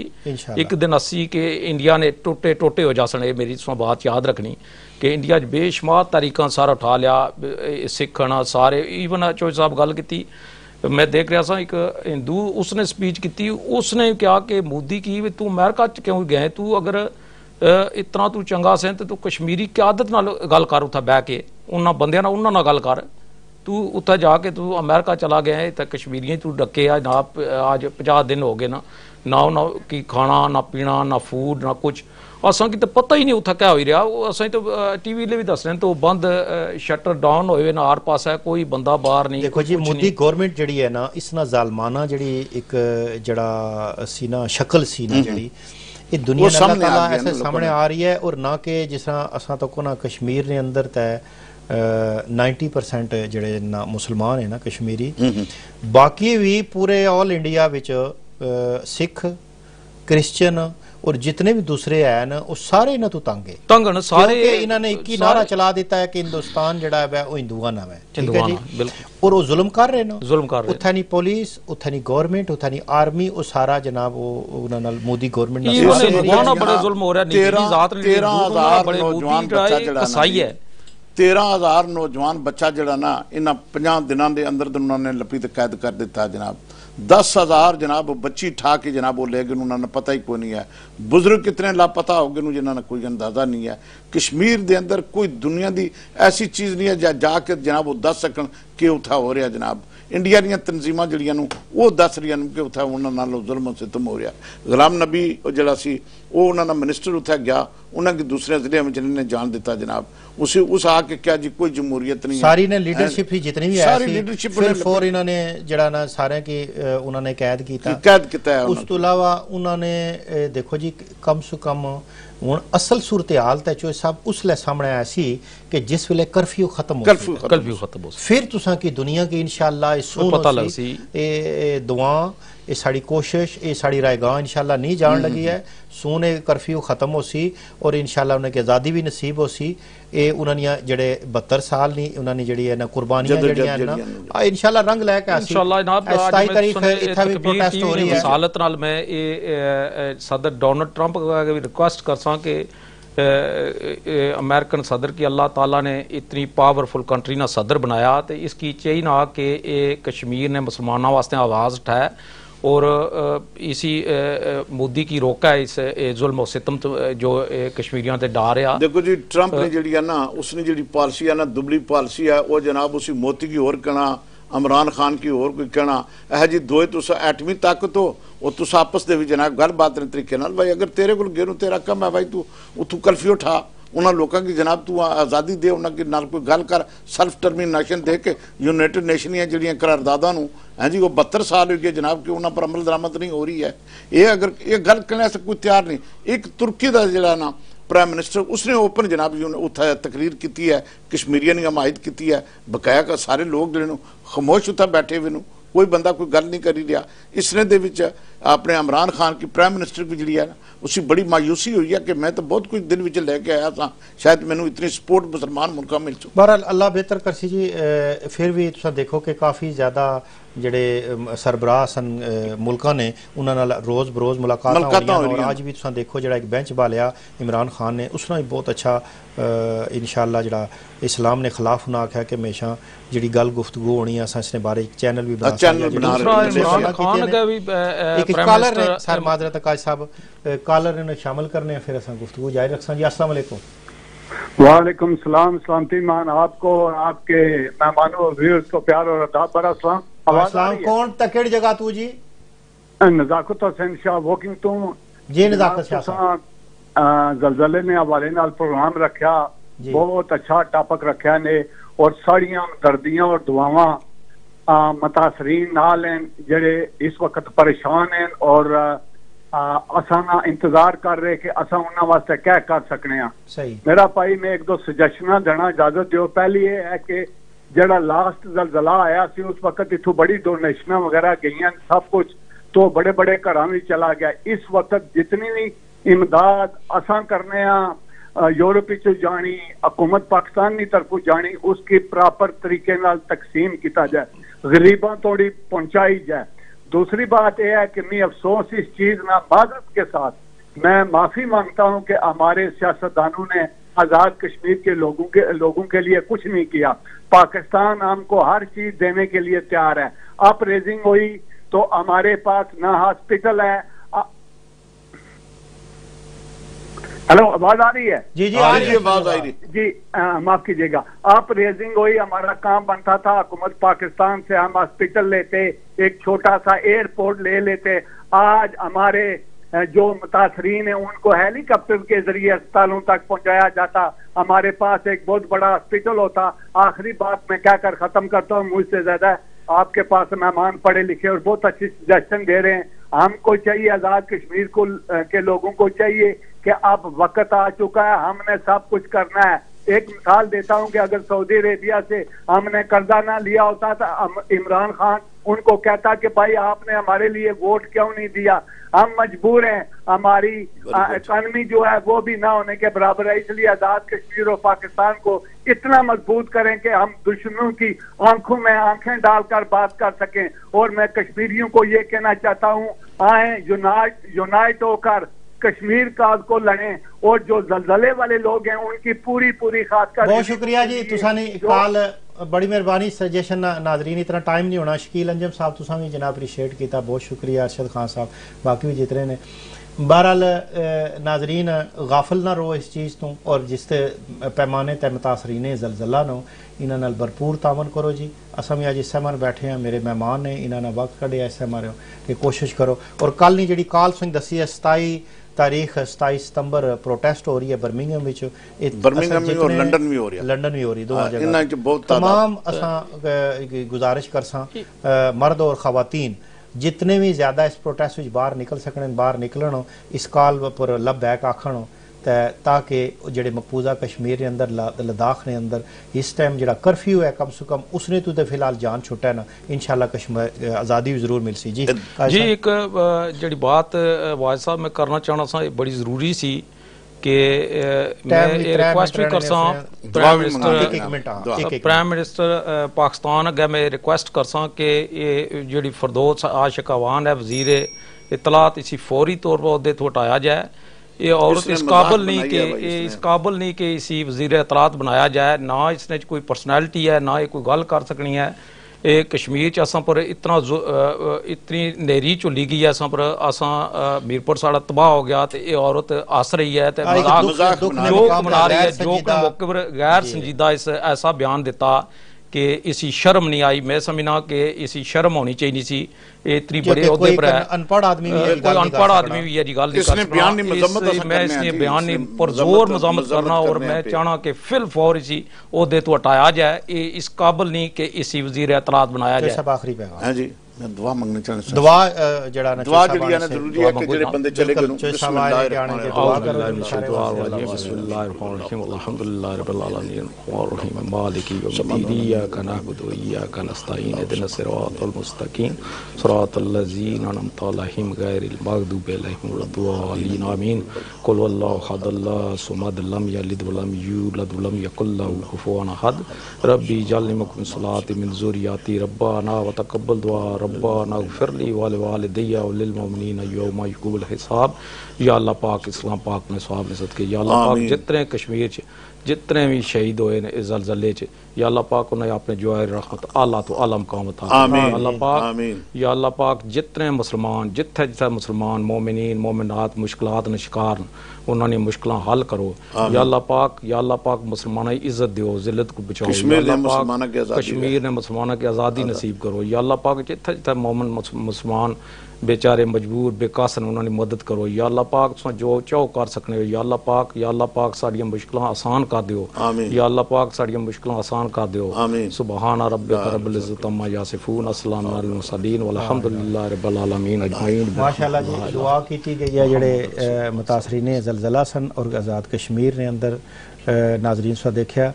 एक दिन असी कि इंडिया ने टोटे हो जा सने मेरी बात याद रखनी कि इंडिया बेशुमार तरीका सारा उठा लिया सिखना सारे ईवन चौधरी साहब गल की मैं देख रहा था एक हिंदू उसने स्पीच की उसने कहा कि मोदी की तू अमेरिका क्यों गए तू अगर इतना तू चंगा से तो तू कश्मीरी क्यादत नाल गल कर उत्थे बह के उन्हां बंदियां नाल उन्हां नाल गल कर तू उत्थे जाके तू अमेरिका चला गया है तो कश्मीरियां तू डके ना आज 50 दिन हो गए ना की खाना ना पीना ना फूड ना कुछ असां की तो पता ही नहीं उत्थे क्या हो रहा असां तो टीवी ले भी दस रहे तो बंद शटर डाउन होए ना हर पासा कोई बंदा बाहर नहीं देखो जी मोदी गवर्नमेंट जड़ी है ना इस ना जालमाना जड़ी एक जड़ा सी ना शक्ल सी ना जड़ी ये दुनिया ऐसे सामने आ रही है और ना कि जिस तरह असां तक ना कश्मीर ने अंदर तय 90% जड़े ना मुसलमान है ना कश्मीरी बाकी भी पूरे all India which Sikh Christian और जितने भी दूसरे हैं ना वो सारे इन्हां तो तंग है सारे इन्होंने एक ही नारा चला देता है कि हिंदुस्तान जड़ा है वो हिंदुआं नाल है ठीक है जी और वो जुल्म कर रहे हैं उत्थे नहीं पुलिस उत्थे नहीं गवर्नमेंट उत्थे नहीं आर्मी वो सारा जनाब वो उन्हां नाल मोदी गवर्नमेंट बड़े जुल्म हो रहा है 13,000 नौजवान बच्चा जड़ा कसाई है 13,000 नौजवान बच्चा जड़ा ना इन्हां 50 दिनां दे अंदर उन्होंने लपीत कैद कर दिता जनाब 10,000 जनाब बच्ची ठा के जनाब वो ले गए उन्होंने पता ही कोई नहीं है बुजुर्ग कितने लापता हो गए जिन्होंने कोई अंदाजा नहीं है कश्मीर के अंदर कोई दुनिया की ऐसी चीज़ नहीं है जाके जनाब वो दस सकन कि उत्थे हो रहा जनाब इंडिया दी तंजीमां जड़ियां वो दस रही कि उत्थे उन्हां नाल जुल्म सितम हो रहा गुलाम नबी जड़ा सी वो उन्होंने मिनिस्टर उत्थे गया उन्होंने दूसरे जिले में जिन्होंने जान दिता जनाब उस आके क्या जी कोई जमहूरियत नहीं सारी ने लीडरशिप ही जितनी भी सारी लीडरशिप फिर इन्होंने जड़ा ना सारे की उन्होंने कैद किया है उस तो अलावा उन्होंने देखो जी कम से कम हुण असल सूरत हाल तो चो सब उसले सामने आया सी कि जिस वेले कर्फ्यू खत्म हो फिर तुसां की दुनिया की इंशाअल्लाह पता लग सी दुआ ये साड़ी कोशिश ये साड़ी रायगाह इंशाअल्लाह नहीं जान लगी है सोने कर्फ्यू खत्म हो सी और इंशाअल्लाह उन्हें आज़ादी भी नसीब हो सी ये उन्होंने जड़े 72 साल नहीं उन्होंने जड़ी है ना कुर्बानियां जड़ियां ना इंशाअल्लाह रंग लैके इंशाअल्लाह जनाब 27 तारीख इत्थे भी प्रोटेस्ट हो रही है सालत नाल मैं ये सदर डोनाल्ड ट्रंप को भी रिक्वेस्ट करसा कि امریکن صدر کی اللہ تعالیٰ نے اتنی پاورفل کنٹری نہ صدر بنایا تو اس کی چاہیے نہ کہ یہ کشمیر نے مسلمانوں واسطے آواز اٹھایا اور اسی مودی کی روکا ہے اس ظلم و ستم جو کشمیریوں تے ڈا رہا. دیکھو جی ٹرمپ نے جڑی ہے نا اس نے جڑی پالیسی ہے نا دبلی پالیسی ہے وہ جناب اسی موتی کی اور کہنا عمران خان کی اور کوئی کہنا ہے جی دوئے تسا ایٹمی طاقت ہو اور تسا آپس دے بھی جناب گل بات نے طریقے نال بھائی اگر تیرے کو گیروں تیرا کم ہے بھائی تو کرفیو اٹھا انہاں لوکاں کی جناب تو آزادی دے انہاں کی نال کوئی گل کر سیلف ٹرمینیشن دے کے یونائٹڈ نیشنیاں جڑیاں قرارداداں نوں ہیں جی وہ 72 سال ہو گئے جناب کہ انہاں پر عمل درآمد نہیں ہو رہی ہے. یہ اگر یہ گل کرنے سے کوئی تیار نہیں. ایک ترکی دا جڑا نا پرائم منسٹر اس نے اوپن جناب اتھا تقریر کیتی ہے کشمیریاں نے حمایت کیتی ہے بقایا کا سارے لوگ جڑے خاموش اتھا بیٹھے ہوئے کوئی بندہ کوئی گل نہیں کری رہا. اس نے دے وچ اپنے عمران خان کی پرائم منسٹر کی جڑی ہے نا اسی بڑی مایوسی ہوئی ہے کہ میں تو بہت کچھ دن وچ لے کے آیا تھا شاید مینوں اتنی سپورٹ مسلمان ملکاں مل چکی. بہرحال اللہ بہتر کرسی جی. پھر بھی تساں دیکھو کہ کافی زیادہ جڑے سربراہ سن ملکاں نے انہاں نال روز بروز ملاقاتاں ہو رہی ہیں اور آج بھی تساں دیکھو جڑا ایک بینچ بالیا عمران خان نے اس نے بہت اچھا انشاءاللہ جڑا اسلام نے خلاف نہ آکھیا کہ ہمیشہ جڑی گل گفتگو ہونی ہے اساں اس نے بارے چینل بھی بنا عمران خان کا بھی ایک کالر نے سر معذرت قاضی صاحب کالر نے شامل کرنے ہیں پھر اساں گفتگو جاری رکھساں جی. السلام علیکم. وعلیکم السلام. سلامتی مان آپ کو اور آپ کے مہمانوں اور ویورز کو پیار اور ادب برا سلام. السلام. کون تکڑ جگہ تو جی؟ نزاکت حسین شاہ واکنگ تو جی. نزاکت شاہ صاحب زلزلے نے حوالے نال پروگرام رکھیا بہت اچھا ٹاپک رکھیا نے اور ساڑیاں دردیاں اور دعاواں متاثرین نال ہیں جڑے اس وقت پریشان ہیں اور اساں انتظار کر رہے کہ اساں انہاں واسطے کیا کر سکنے ہیں. صحیح. میرا بھائی میں ایک دو سجیشناں دینا اجازت دیو. پہلی یہ ہے کہ جڑا لاسٹ زلزلہ آیا سی اس وقت اتھوں بڑی ڈونیشناں وغیرہ گئی ہیں سب کچھ تو بڑے بڑے گھراں وچ چلا گیا. اس وقت جتنی بھی امداد اساں کرنے ہیں یورپ وچ جانی حکومت پاکستان کی طرف جانی اس کی پراپر طریقے نال تقسیم کیتا جائے غریباں توڑی پہنچائی جائے. دوسری بات یہ ہے کہ میں افسوس اس چیز نہ معذرت کے ساتھ میں معافی مانگتا ہوں کہ ہمارے سیاستدانوں نے آزاد کشمیر کے لوگوں کے لیے کچھ نہیں کیا. پاکستان ہم کو ہر چیز دینے کے لیے تیار ہے. اپ ریزنگ ہوئی تو ہمارے پاس نہ ہاسپٹل ہے. ہلو آواز آ رہی ہے؟ جی جی آواز آ رہی جی معاف کیجیے گا. آپ ریزنگ ہوئی ہمارا کام بنتا تھا حکومت پاکستان سے ہم ہاسپٹل لیتے ایک چھوٹا سا ایئرپورٹ لے لیتے. آج ہمارے جو متاثرین ہیں ان کو ہیلی کاپٹر کے ذریعے اسپتالوں تک پہنچایا جاتا. ہمارے پاس ایک بہت بڑا ہاسپٹل ہوتا. آخری بات میں کیا کر ختم کرتا ہوں مجھ سے زیادہ آپ کے پاس مہمان پڑھے لکھے اور بہت اچھی سجیشن دے رہے ہیں. ہم کو چاہیے آزاد کشمیر کے لوگوں کو چاہیے کہ اب وقت آ چکا ہے ہم نے سب کچھ کرنا ہے. ایک مثال دیتا ہوں کہ اگر سعودی عربیہ سے ہم نے قرضہ نہ لیا ہوتا تو عمران خان ان کو کہتا کہ بھائی آپ نے ہمارے لیے ووٹ کیوں نہیں دیا. ہم مجبور ہیں ہماری اکانومی جو ہے وہ بھی نہ ہونے کے برابر ہے. اس لیے آزاد کشمیر اور پاکستان کو اتنا مضبوط کریں کہ ہم دشمنوں کی آنکھوں میں آنکھیں ڈال کر بات کر سکیں. اور میں کشمیریوں کو یہ کہنا چاہتا ہوں آئیں یونائٹ ہو کر کشمیر کاز کو لڑیں اور جو زلزلے والے لوگ ہیں ان کی پوری خاص کر. بہت شکریہ جی. تساں نے کال بڑی مہربانی سجیشن ناظرین اتنا ٹائم نہیں ہونا. شکیل انجم صاحب تساں بھی جناب اپریشیٹ کیتا بہت شکریہ. ارشد خان صاحب باقی بھی جتنے نے. بہرحال ناظرین غافل نہ رہو اس چیز تو اور جس پیمانے تے متاثرین زلزلہ نو انہاں نال بھرپور تعاون کرو جی. اساں بھی اج اس سمر بیٹھے ہیں میرے مہمان نے انہاں نے وقت کڈیا اس سمر کہ کوشش کرو. اور کل نہیں جڑی کال سنگ دسی ہے 27 تاریخ 27 ستمبر پروٹیسٹ ہو رہی ہے برمنگھم وچ. برمنگھم میں اور لنڈن میں ہو رہی ہے. لنڈن میں ہو رہی دونوں جگہ. تمام اساں گزارش کرساں مرد اور خواتین جتنے بھی زیادہ اس پروٹیسٹ وچ باہر نکل سکن باہر نکلن اس کال پر لب بیک آکھن تاکہ جڑے مقبوضہ کشمیر کے اندر لداخ نے اندر اس ٹائم جڑا کرفیو ہے کم سے کم اس نے تو فی الحال جان چھٹا ہے نا انشاءاللہ کشمیر آزادی بھی ضرور مل سی. جی جی ایک جڑی بات واجد صاحب میں کرنا چاہنا سا بڑی ضروری سی کہ میں ریکویسٹ بھی کرساں پرائم منسٹر پاکستان اگے میں ریکویسٹ کرساں کہ یہ جڑی فردوس عاشق عوان ہے وزیر اطلاعات اسی فوری طور پر عہدے تو ہٹایا جائے. یہ عورت اس قابل نہیں کہ اس قابل نہیں کہ اسی وزیر اطلاعات بنایا جائے، نہ اس نے کوئی پرسنالٹی ہے، نہ یہ کوئی گل کر سکنی ہے. یہ کشمیر چ پر اتنی نیری چلی گئی ہے اساں پر، اساں میرپور ساڑا تباہ ہو گیا تے یہ عورت ہس رہی ہے تے جوک بنا رہی ہے، جوک نے موقع پر غیر سنجیدہ ایسا بیان دیتا کہ اسی شرم نہیں آئی. میں سمجھنا کہ اسی شرم ہونی چاہیے سی. اتنی بڑے عہدے پر ہے، انپڑھ آدمی بھی یہ گل نہیں کر سکتا. میں اس نے بیان نہیں پر زور مذمت کرنا، اور میں چاہنا کہ فی الفور اسی عہدے تو ہٹایا جائے. یہ اس قابل نہیں کہ اسی وزیر اطلاعات بنایا جائے. سب آخری پیغام. ہاں جی، میں دعا منگنا چاہنا. دعا جڑا نا دعا جڑی ہے نا ضروری ہے کہ جڑے بندے چلے گئے بسم اللہ الرحمن الرحیم. بسم اللہ الرحمن الرحیم. الحمدللہ رب العالمین الرحمن مالک یوم الدین. ایاک نعبد و ایاک نستعین. اهدنا الصراط المستقیم صراط الذین انعمت علیہم غیر المغضوب علیہم ولا الضالین. آمین. قل واللہ احد اللہ الصمد لم یلد ولم یولد ولم یکن له کفوا احد. ربی اجعلنی مقیم الصلاۃ من ذریتی. ربنا وتقبل دعاء. ربنا اغفر لی ولوالدی وللمؤمنین یوم یقوم الحساب. یا اللہ پاک اسلام پاک نے ثواب نے صدقے. یا اللہ پاک جتنے کشمیر چ جتنے بھی شہید ہوئے نے اس زلزلے چ، یا اللہ پاک انہیں اپنے جوائر رحمت اعلیٰ تو اعلیٰ مقام عطا فرما. اللہ پاک یا اللہ پاک جتنے مسلمان جتھے جتھے مسلمان مومنین مومنات مشکلات نے شکار انہوں نے مشکلیں حل کرو. یا اللہ پاک یا اللہ پاک مسلمانوں کی عزت دیو، ذلت کو بچاؤ. یا اللہ پاک کشمیر نے مسلمانوں کی آزادی نصیب کرو. یا اللہ پاک جتھے جتھے مومن مسلمان بیچارے مجبور بے قاصن انہوں نے مدد کرو. یا اللہ پاک تساں جو چاہو کر سکنے ہو. یا اللہ پاک ساڈیاں مشکلاں آسان کر دیو. یا اللہ پاک ساڈیاں مشکلاں آسان کر دیو. سبحان ربک رب العزت عما یصفون. السلام علی المرسلین والحمدللہ رب العالمین اجمعین. ماشاءاللہ جی دعا کیتی گئی ہے جڑے متاثرین زلزلہ سن اور آزاد کشمیر نے اندر ناظرین سا دیکھا.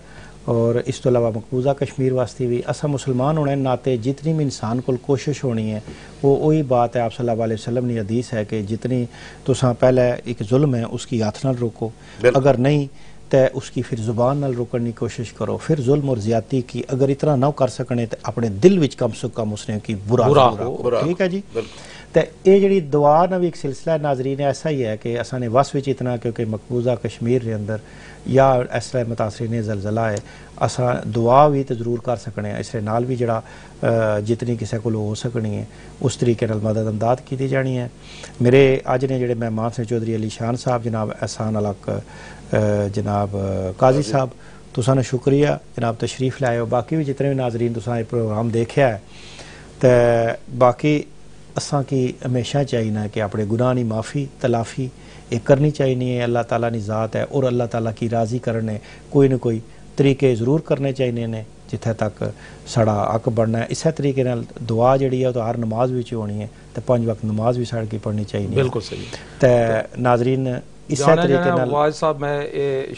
اور اس تو علاوہ مقبوضہ کشمیر واسطے بھی اسا مسلمان ہونے ناتے جتنی بھی انسان کو کوشش ہونی ہے وہ وہی بات ہے. آپ صلی اللہ علیہ وسلم نے حدیث ہے کہ جتنی تساں پہلے ایک ظلم ہے اس کی ہاتھ نال روکو، اگر نہیں تو اس کی پھر زبان نال روکنے کی کوشش کرو. پھر ظلم اور زیادتی کی اگر اتنا نہ کر سکنے تو اپنے دل وچ کم سے کم اس نے کی برا ہو. ٹھیک ہے جی. تو یہ جڑی دعا نا بھی ایک سلسلہ ناظرین ایسا ہی ہے کہ اساں نے وس وچ اتنا کیونکہ مقبوضہ کشمیر کے اندر یا اس طرح متاثرین زلزلہ ہے اساں دعا بھی تو ضرور کر سکنے ہیں. اس نال بھی جڑا جتنی کسی کو ہو سکنی ہے اس طریقے نال مدد امداد کی جانی ہے. میرے اج نے جڑے مہمان سے چودھری علی شان صاحب، جناب احسان الحق، جناب قاضی صاحب، تساں نے شکریہ جناب تشریف لائے ہو. باقی بھی جتنے بھی ناظرین تساں یہ پروگرام دیکھا ہے تو باقی اساں کی ہمیشہ چاہیے کہ اپنے گناہ کی معافی تلافی یہ کرنی چاہیے. اللہ تعالیٰ کی ذات ہے اور اللہ تعالیٰ کی راضی کرنے کوئی نہ کوئی طریقے ضرور کرنے چاہیے نے جتھے تک سڑا حق بننا ہے. اسی طریقے نال دعا جڑی ہے تو ہر نماز بھی ہونی ہے تو 5 وقت نماز بھی سڑ کی پڑھنی چاہیے. بالکل صحیح. تو ناظرین اسی طریقے نال واحد صاحب میں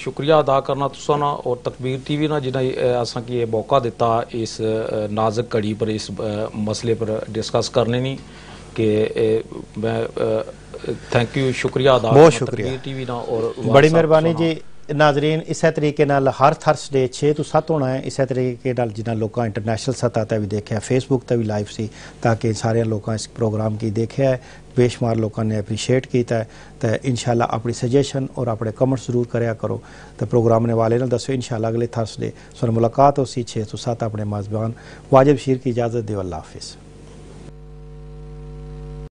شکریہ ادا کرنا تساں اور تکبیر ٹی وی نا جنہیں اساں کی موقع دیتا اس نازک کڑی پر اس مسئلے پر ڈسکس کرنے نہیں کہ میں تھینک یو شکریہ ادا بہت شکریہ ٹی وی نا اور بڑی مہربانی جی. ناظرین اسی طریقے نال ہر تھرسڈے 6 to 7 ہونا ہے. اسی طریقے نال جنہاں لوکاں انٹرنیشنل سطح تے بھی دیکھا فیس بک تے بھی لائیو سی تاکہ سارے لوکاں اس پروگرام کی دیکھا ہے. بے شمار لوکاں نے اپریشیٹ کیتا ہے. تو انشاءاللہ اپنی سجیشن اور اپنے کمنٹ ضرور کریا کرو. تو پروگرام نے والے نال دسو انشاءاللہ اگلے تھرسڈے سن ملاقات ہو سی 6 to 7. اپنے میزبان واجب شیر کی اجازت دیو. اللہ حافظ.